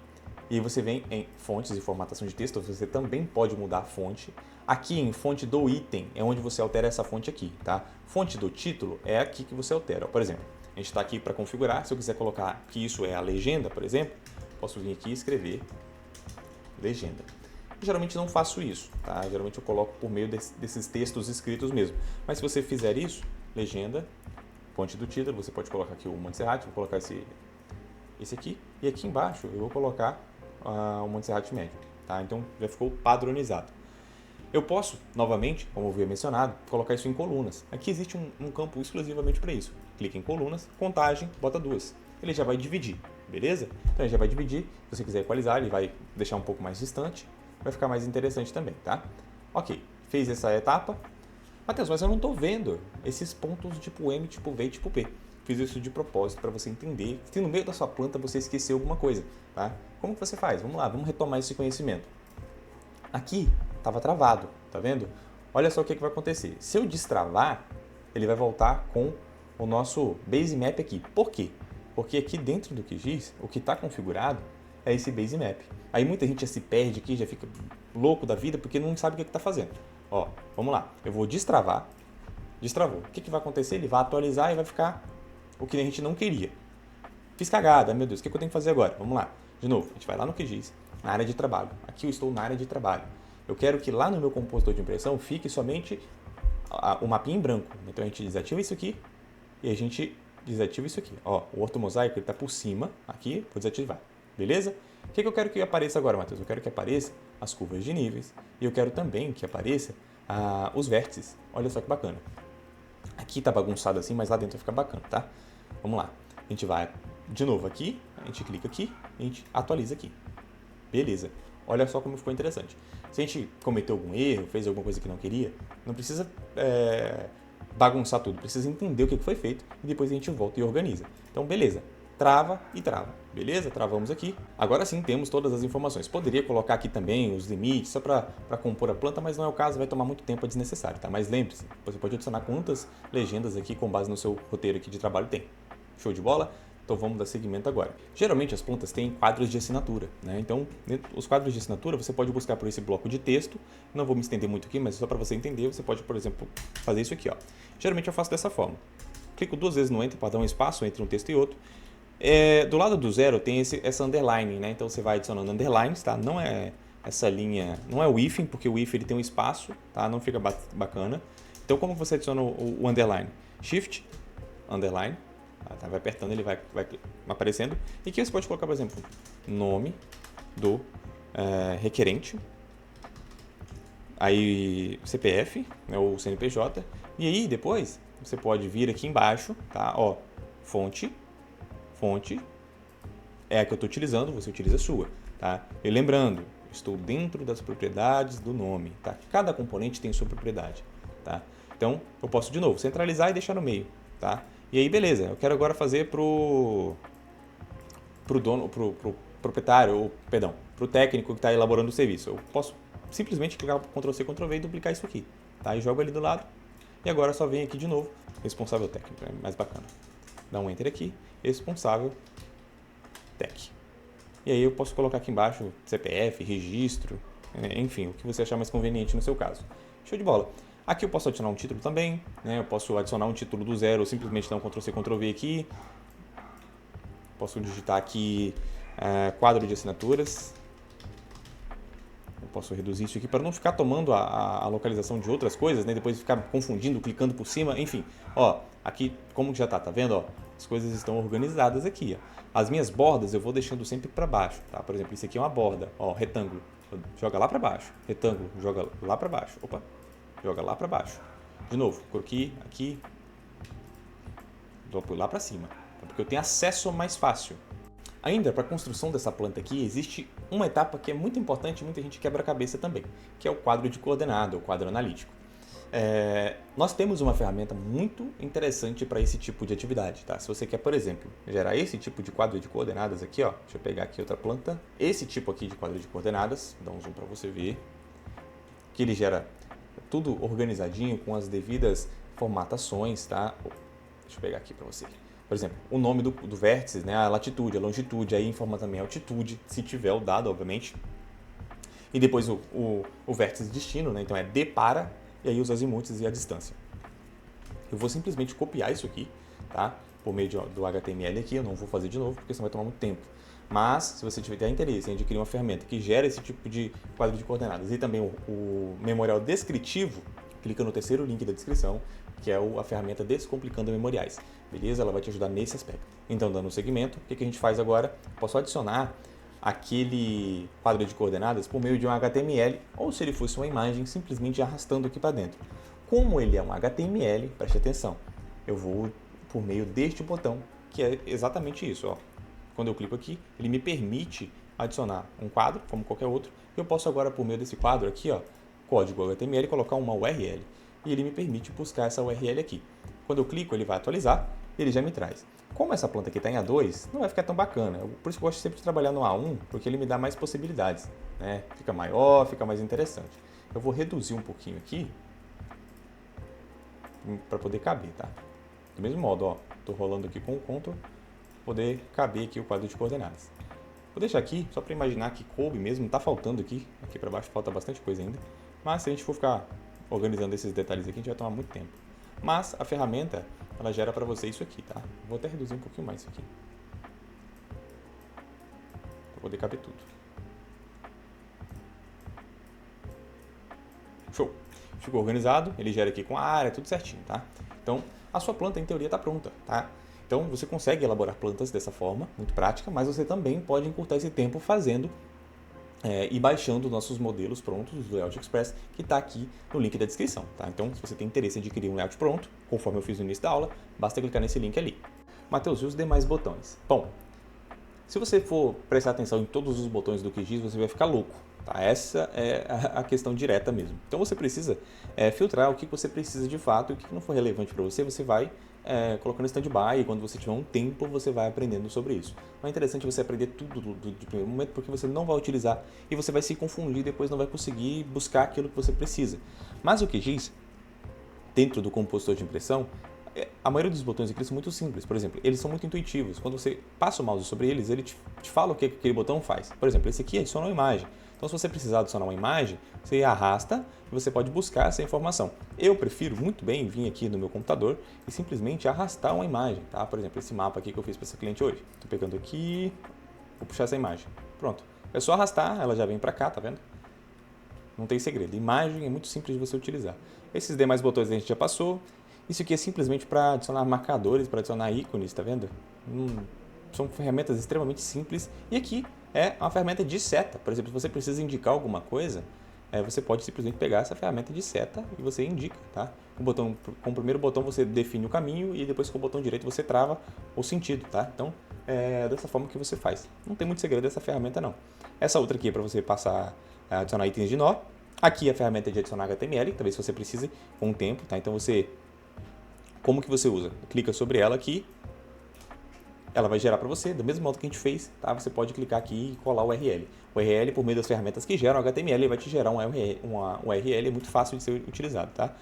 e você vem em fontes e formatação de texto, você também pode mudar a fonte. Aqui em fonte do item é onde você altera essa fonte aqui, tá? Fonte do título é aqui que você altera. Por exemplo, a gente está aqui para configurar, se eu quiser colocar que isso é a legenda, por exemplo, posso vir aqui e escrever legenda. Eu geralmente não faço isso, tá? Geralmente eu coloco por meio desses textos escritos mesmo. Mas se você fizer isso, legenda, fonte do título, você pode colocar aqui o Montserrat, vou colocar esse aqui, e aqui embaixo eu vou colocar o Montserrat médio, tá? Então já ficou padronizado. Eu posso, novamente, como eu havia mencionado, colocar isso em colunas. Aqui existe um campo exclusivamente para isso. Clica em colunas, contagem, bota 2. Ele já vai dividir, beleza? Então ele já vai dividir, se você quiser equalizar, ele vai deixar um pouco mais distante, vai ficar mais interessante também, tá? Ok, fez essa etapa. Matheus, mas eu não estou vendo esses pontos tipo M, tipo V e tipo P. Fiz isso de propósito para você entender se no meio da sua planta você esqueceu alguma coisa, tá? Como que você faz? Vamos lá, vamos retomar esse conhecimento. Aqui estava travado, tá vendo? Olha só o que vai acontecer. Se eu destravar, ele vai voltar com o nosso base map aqui. Por quê? Porque aqui dentro do QGIS, o que está configurado é esse base map. Aí muita gente já se perde aqui, já fica louco da vida porque não sabe o que está fazendo. Ó, vamos lá. Eu vou destravar. Destravou. O que vai acontecer? Ele vai atualizar e vai ficar o que a gente não queria. Fiz cagada, meu Deus, o que eu tenho que fazer agora? Vamos lá. De novo, a gente vai lá no QGIS, na área de trabalho. Aqui eu estou na área de trabalho. Eu quero que lá no meu compositor de impressão fique somente o mapinha em branco. Então a gente desativa isso aqui e a gente desativa isso aqui. Ó, o ortomosaico está por cima, aqui, vou desativar. Beleza? O que eu quero que apareça agora, Matheus? Eu quero que apareça as curvas de níveis e eu quero também que apareça os vértices. Olha só que bacana. Aqui tá bagunçado assim, mas lá dentro vai ficar bacana, tá? Vamos lá. A gente vai de novo aqui, a gente clica aqui, a gente atualiza aqui. Beleza. Olha só como ficou interessante. Se a gente cometeu algum erro, fez alguma coisa que não queria, não precisa bagunçar tudo, precisa entender o que foi feito e depois a gente volta e organiza. Então, beleza. Trava e trava. Beleza? Travamos aqui. Agora sim temos todas as informações. Poderia colocar aqui também os limites só para compor a planta, mas não é o caso, vai tomar muito tempo, é desnecessário, tá? Mas lembre-se, você pode adicionar quantas legendas aqui com base no seu roteiro aqui de trabalho tem. Show de bola? Então vamos dar seguimento agora. Geralmente as plantas têm quadros de assinatura, né? Então, os quadros de assinatura você pode buscar por esse bloco de texto. Não vou me estender muito aqui, mas só para você entender, você pode, por exemplo, fazer isso aqui, ó. Geralmente eu faço dessa forma. Clico 2 vezes no Enter para dar um espaço entre um texto e outro. Do lado do zero tem essa underline, né? Então você vai adicionando underlines, tá? Não é essa linha, não é o hífen, porque o hífen ele tem um espaço, tá? Não fica bacana. Então como você adiciona o underline? Shift, underline, tá? Vai apertando, ele vai aparecendo. E aqui você pode colocar, por exemplo, nome do requerente, aí CPF, né, ou CNPJ, e aí depois você pode vir aqui embaixo, tá? Ó, fonte é a que eu estou utilizando, você utiliza a sua, tá? E lembrando, estou dentro das propriedades do nome, tá? Cada componente tem sua propriedade, tá? Então, eu posso de novo centralizar e deixar no meio, tá? E aí, beleza, eu quero agora fazer pro proprietário, ou, perdão, pro técnico que está elaborando o serviço. Eu posso simplesmente clicar Ctrl+C, Ctrl+V e duplicar isso aqui, tá? E jogo ali do lado. E agora só vem aqui de novo, responsável técnico, é mais bacana. Dá um Enter aqui, responsável tech. E aí eu posso colocar aqui embaixo CPF, registro, enfim, o que você achar mais conveniente no seu caso. Show de bola. Aqui eu posso adicionar um título também, né? Eu posso adicionar um título do zero ou simplesmente dar um Ctrl+C, Ctrl+V aqui. Posso digitar aqui quadro de assinaturas. Eu posso reduzir isso aqui para não ficar tomando a localização de outras coisas, né? Depois ficar confundindo, clicando por cima, enfim. Ó, aqui como já tá vendo, ó? As coisas estão organizadas aqui, ó. As minhas bordas eu vou deixando sempre para baixo, tá? Por exemplo, isso aqui é uma borda, ó, retângulo, joga lá para baixo. Retângulo, joga lá para baixo. Opa, joga lá para baixo. De novo, coloquei aqui, vou lá para cima, porque eu tenho acesso mais fácil. Ainda para a construção dessa planta aqui, existe uma etapa que é muito importante e muita gente quebra a cabeça também, que é o quadro de coordenada, o quadro analítico. Nós temos uma ferramenta muito interessante para esse tipo de atividade, tá? Se você quer, por exemplo, gerar esse tipo de quadro de coordenadas aqui, ó, deixa eu pegar aqui outra planta, esse tipo aqui de quadro de coordenadas, dá um zoom para você ver, que ele gera tudo organizadinho com as devidas formatações, tá? Deixa eu pegar aqui para você. Por exemplo, o nome do vértice, né? A latitude, a longitude, aí informa também a altitude, se tiver o dado, obviamente. E depois o vértice destino, né? Então é D para, e aí os azimuths e a distância. Eu vou simplesmente copiar isso aqui, tá? Por meio do HTML aqui, eu não vou fazer de novo, porque senão vai tomar muito tempo. Mas, se você tiver interesse em adquirir uma ferramenta que gera esse tipo de quadro de coordenadas e também o memorial descritivo, clica no terceiro link da descrição, que é a ferramenta Descomplicando Memoriais. Beleza? Ela vai te ajudar nesse aspecto. Então, dando segmento, o que a gente faz agora? Posso adicionar aquele quadro de coordenadas por meio de um HTML, ou se ele fosse uma imagem, simplesmente arrastando aqui para dentro. Como ele é um HTML, preste atenção, eu vou por meio deste botão, que é exatamente isso, ó. Quando eu clico aqui, ele me permite adicionar um quadro, como qualquer outro. Eu posso agora, por meio desse quadro aqui, ó, código HTML, colocar uma URL. E ele me permite buscar essa URL aqui. Quando eu clico, ele vai atualizar e ele já me traz. Como essa planta aqui está em A2, não vai ficar tão bacana. Por isso que eu gosto sempre de trabalhar no A1, porque ele me dá mais possibilidades, né? Fica maior, fica mais interessante. Eu vou reduzir um pouquinho aqui para poder caber, tá? Do mesmo modo, ó, estou rolando aqui com o Ctrl, poder caber aqui o quadro de coordenadas. Vou deixar aqui, só para imaginar que coube mesmo, está faltando aqui para baixo falta bastante coisa ainda, mas se a gente for ficar organizando esses detalhes aqui, a gente vai tomar muito tempo. Mas a ferramenta, ela gera para você isso aqui, tá? Vou até reduzir um pouquinho mais isso aqui, para poder caber tudo. Show! Ficou organizado, ele gera aqui com a área, tudo certinho, tá? Então, a sua planta, em teoria, está pronta, tá? Então, você consegue elaborar plantas dessa forma, muito prática, mas você também pode encurtar esse tempo fazendo e baixando nossos modelos prontos do Layout Express, que está aqui no link da descrição, tá? Então, se você tem interesse em adquirir um layout pronto, conforme eu fiz no início da aula, basta clicar nesse link ali. Matheus, e os demais botões? Bom, se você for prestar atenção em todos os botões do QGIS, você vai ficar louco. Tá? Essa é a questão direta mesmo. Então você precisa filtrar o que você precisa de fato e o que não for relevante para você, você vai colocando stand-by e quando você tiver um tempo, você vai aprendendo sobre isso. Não é interessante você aprender tudo de primeiro momento porque você não vai utilizar e você vai se confundir e depois não vai conseguir buscar aquilo que você precisa. Mas o QGIS, dentro do compositor de impressão, a maioria dos botões aqui são muito simples. Por exemplo, eles são muito intuitivos. Quando você passa o mouse sobre eles, ele te fala o que aquele botão faz. Por exemplo, esse aqui adiciona uma imagem. Então, se você precisar adicionar uma imagem, você arrasta e você pode buscar essa informação. Eu prefiro muito bem vir aqui no meu computador e simplesmente arrastar uma imagem. Tá? Por exemplo, esse mapa aqui que eu fiz para essa cliente hoje. Estou pegando aqui, vou puxar essa imagem. Pronto. É só arrastar, ela já vem para cá, tá vendo? Não tem segredo. Imagem é muito simples de você utilizar. Esses demais botões a gente já passou. Isso aqui é simplesmente para adicionar marcadores, para adicionar ícones, tá vendo? São ferramentas extremamente simples. E aqui é uma ferramenta de seta. Por exemplo, se você precisa indicar alguma coisa, você pode simplesmente pegar essa ferramenta de seta e você indica, tá? Com o primeiro botão você define o caminho e depois com o botão direito você trava o sentido, tá? Então, é dessa forma que você faz. Não tem muito segredo dessa ferramenta, não. Essa outra aqui é para você passar a adicionar itens de nó. Aqui a ferramenta de adicionar HTML, talvez você precise com o tempo, tá? Então como que você usa? Clica sobre ela aqui, ela vai gerar para você, do mesmo modo que a gente fez, tá? Você pode clicar aqui e colar o URL. O URL, por meio das ferramentas que geram HTML, ele vai te gerar uma URL, é muito fácil de ser utilizado, tá?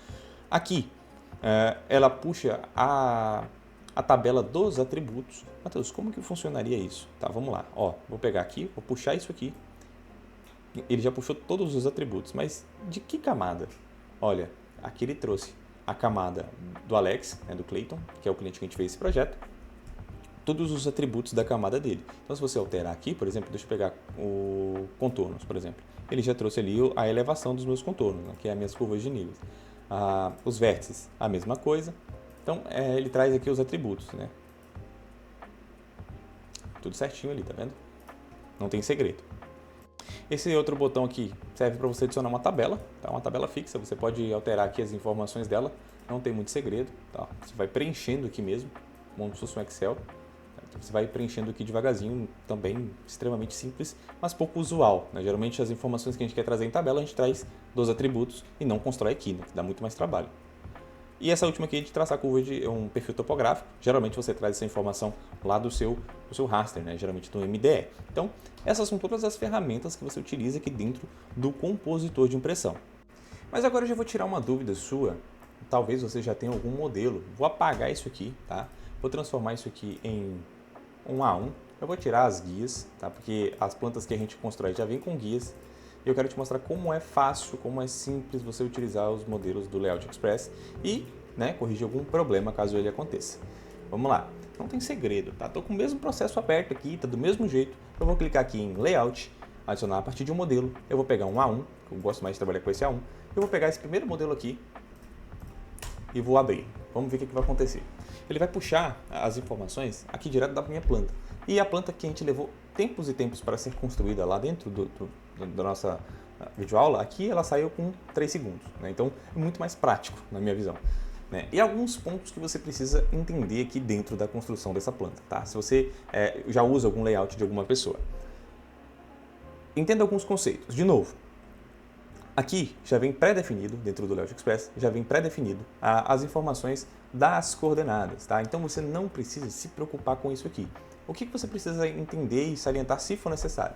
Aqui, ela puxa a tabela dos atributos. Matheus, como que funcionaria isso? Tá, vamos lá. Ó, vou pegar aqui, vou puxar isso aqui. Ele já puxou todos os atributos, mas de que camada? Olha, aqui ele trouxe a camada do Alex, né, do Clayton, que é o cliente que a gente fez esse projeto, todos os atributos da camada dele. Então, se você alterar aqui, por exemplo, deixa eu pegar o contornos, por exemplo, ele já trouxe ali a elevação dos meus contornos, né, que é as minhas curvas de níveis. Os vértices, a mesma coisa. Então, ele traz aqui os atributos, né? Tudo certinho ali, tá vendo? Não tem segredo. Esse outro botão aqui serve para você adicionar uma tabela, tá? Uma tabela fixa, você pode alterar aqui as informações dela, não tem muito segredo, tá? Você vai preenchendo aqui mesmo, como se fosse um Excel, Então, você vai preenchendo aqui devagarzinho, também extremamente simples, mas pouco usual, né? Geralmente as informações que a gente quer trazer em tabela, a gente traz dos atributos e não constrói aqui, né? Que dá muito mais trabalho. E essa última aqui é de traçar curva de um perfil topográfico. Geralmente você traz essa informação lá do seu raster, né? Geralmente do MDE. Então, essas são todas as ferramentas que você utiliza aqui dentro do compositor de impressão. Mas agora eu já vou tirar uma dúvida sua. Talvez você já tenha algum modelo. Vou apagar isso aqui, tá? Vou transformar isso aqui em um A1. Eu vou tirar as guias, tá? Porque as plantas que a gente constrói já vêm com guias. E eu quero te mostrar como é fácil, como é simples você utilizar os modelos do Layout Express e, né, corrigir algum problema caso ele aconteça. Vamos lá. Não tem segredo, tá? Estou com o mesmo processo aberto aqui, tá do mesmo jeito. Eu vou clicar aqui em Layout, adicionar a partir de um modelo. Eu vou pegar um A1, que eu gosto mais de trabalhar com esse A1. Eu vou pegar esse primeiro modelo aqui e vou abrir. Vamos ver o que vai acontecer. Ele vai puxar as informações aqui direto da minha planta. E a planta que a gente levou tempos e tempos para ser construída lá dentro da nossa videoaula, aqui ela saiu com 3 segundos. Né? Então, é muito mais prático, na minha visão. Né? E alguns pontos que você precisa entender aqui dentro da construção dessa planta. Tá? Se você já usa algum layout de alguma pessoa. Entenda alguns conceitos. De novo, aqui já vem pré-definido, dentro do Layout Express, já vem pré-definido as informações das coordenadas. Tá? Então, você não precisa se preocupar com isso aqui. O que você precisa entender e salientar se for necessário?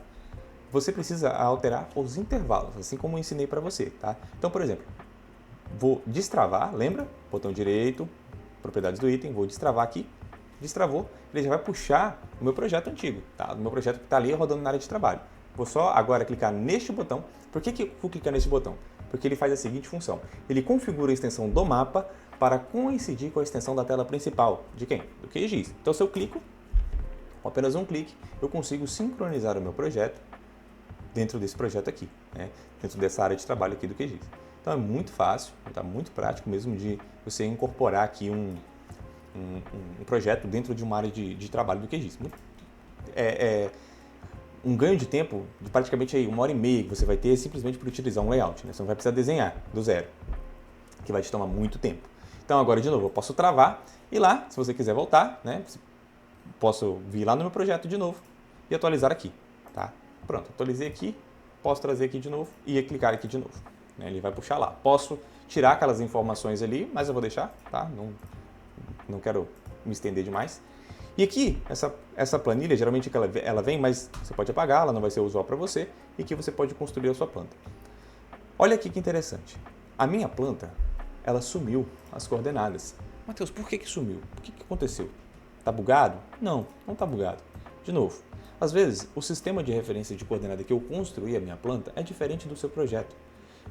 Você precisa alterar os intervalos, assim como eu ensinei para você. Tá? Então, por exemplo, vou destravar, lembra? Botão direito, propriedades do item, vou destravar aqui. Destravou, ele já vai puxar o meu projeto antigo, tá? O meu projeto que está ali rodando na área de trabalho. Vou só agora clicar neste botão. Por que eu vou clicar nesse botão? Porque ele faz a seguinte função. Ele configura a extensão do mapa para coincidir com a extensão da tela principal. De quem? Do QGIS. Então, se eu clico, com apenas um clique, eu consigo sincronizar o meu projeto dentro desse projeto aqui, né? Dentro dessa área de trabalho aqui do QGIS. Então, é muito fácil, tá? Muito prático mesmo de você incorporar aqui um projeto dentro de uma área de trabalho do QGIS. Um ganho de tempo de praticamente aí 1h30 que você vai ter simplesmente por utilizar um layout. Né? Você não vai precisar desenhar do zero, que vai te tomar muito tempo. Então agora, de novo, eu posso travar e lá, se você quiser voltar, né, posso vir lá no meu projeto de novo e atualizar aqui. Tá? Pronto, atualizei aqui, posso trazer aqui de novo e clicar aqui de novo. Né? Ele vai puxar lá. Posso tirar aquelas informações ali, mas eu vou deixar, tá? Não quero me estender demais. E aqui, essa planilha, geralmente ela vem, mas você pode apagar, ela não vai ser usual para você, e aqui você pode construir a sua planta. Olha aqui que interessante. A minha planta, ela sumiu as coordenadas. Matheus, por que sumiu? O que aconteceu? Está bugado? Não está bugado. De novo, às vezes, o sistema de referência de coordenada que eu construí a minha planta é diferente do seu projeto.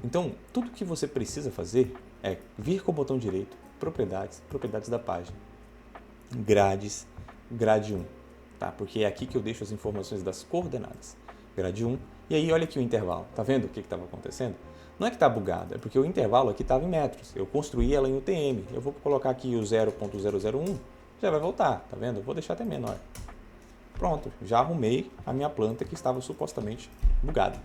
Então, tudo que você precisa fazer é vir com o botão direito, propriedades da página, grades, grade 1, tá? Porque é aqui que eu deixo as informações das coordenadas. Grade 1, e aí olha aqui o intervalo. Tá vendo o que estava acontecendo? Não é que está bugado, é porque o intervalo aqui estava em metros. Eu construí ela em UTM. Eu vou colocar aqui o 0.001, já vai voltar, tá vendo? Eu vou deixar até menor. Pronto, já arrumei a minha planta que estava supostamente bugada.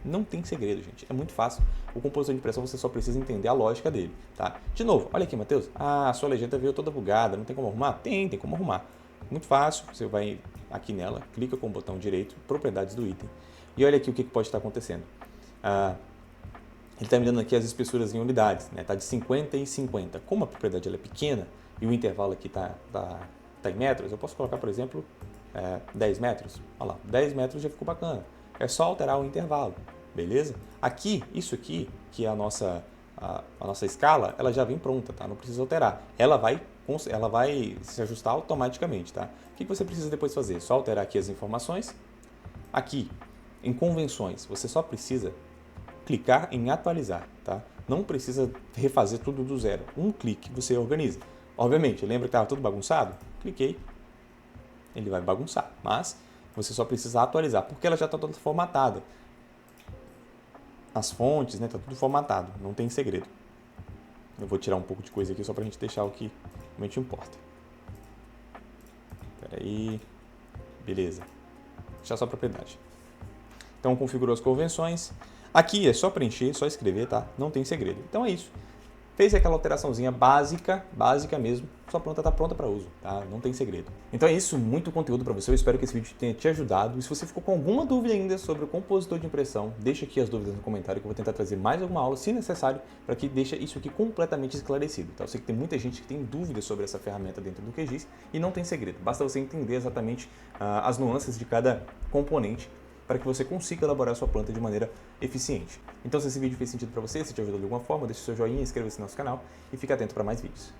Não tem segredo, gente. É muito fácil. O compositor de impressão você só precisa entender a lógica dele, tá? De novo, olha aqui, Matheus. A sua legenda veio toda bugada. Não tem como arrumar? Tem como arrumar. Muito fácil. Você vai aqui nela, clica com o botão direito, propriedades do item. E olha aqui o que pode estar acontecendo. Ele está me dando aqui as espessuras em unidades, né? Está de 50 em 50. Como a propriedade ela é pequena e o intervalo aqui está em metros, eu posso colocar, por exemplo, 10 metros. Olha lá, 10 metros já ficou bacana. É só alterar o intervalo, beleza? Aqui, isso aqui, que é a nossa escala, ela já vem pronta, tá? Não precisa alterar. Ela vai se ajustar automaticamente, tá? O que você precisa depois fazer? Só alterar aqui as informações. Aqui, em convenções, você só precisa clicar em atualizar, tá? Não precisa refazer tudo do zero. Um clique, você organiza. Obviamente, lembra que estava tudo bagunçado? Cliquei, ele vai bagunçar, mas você só precisa atualizar, porque ela já está toda formatada. As fontes, né, tá tudo formatado, não tem segredo. Eu vou tirar um pouco de coisa aqui só para a gente deixar o que realmente importa. Espera aí, beleza. Deixar só a propriedade. Então configurou as convenções. Aqui é só preencher, só escrever, tá? Não tem segredo. Então é isso. fez aquela alteraçãozinha básica mesmo, sua planta está pronta para uso, tá? Não tem segredo. Então é isso, muito conteúdo para você, eu espero que esse vídeo tenha te ajudado. E se você ficou com alguma dúvida ainda sobre o compositor de impressão, deixa aqui as dúvidas no comentário que eu vou tentar trazer mais alguma aula, se necessário, para que deixe isso aqui completamente esclarecido, tá? Eu sei que tem muita gente que tem dúvidas sobre essa ferramenta dentro do QGIS e não tem segredo, basta você entender exatamente as nuances de cada componente para que você consiga elaborar a sua planta de maneira eficiente. Então, se esse vídeo fez sentido para você, se te ajudou de alguma forma, deixe seu joinha, inscreva-se no nosso canal e fique atento para mais vídeos.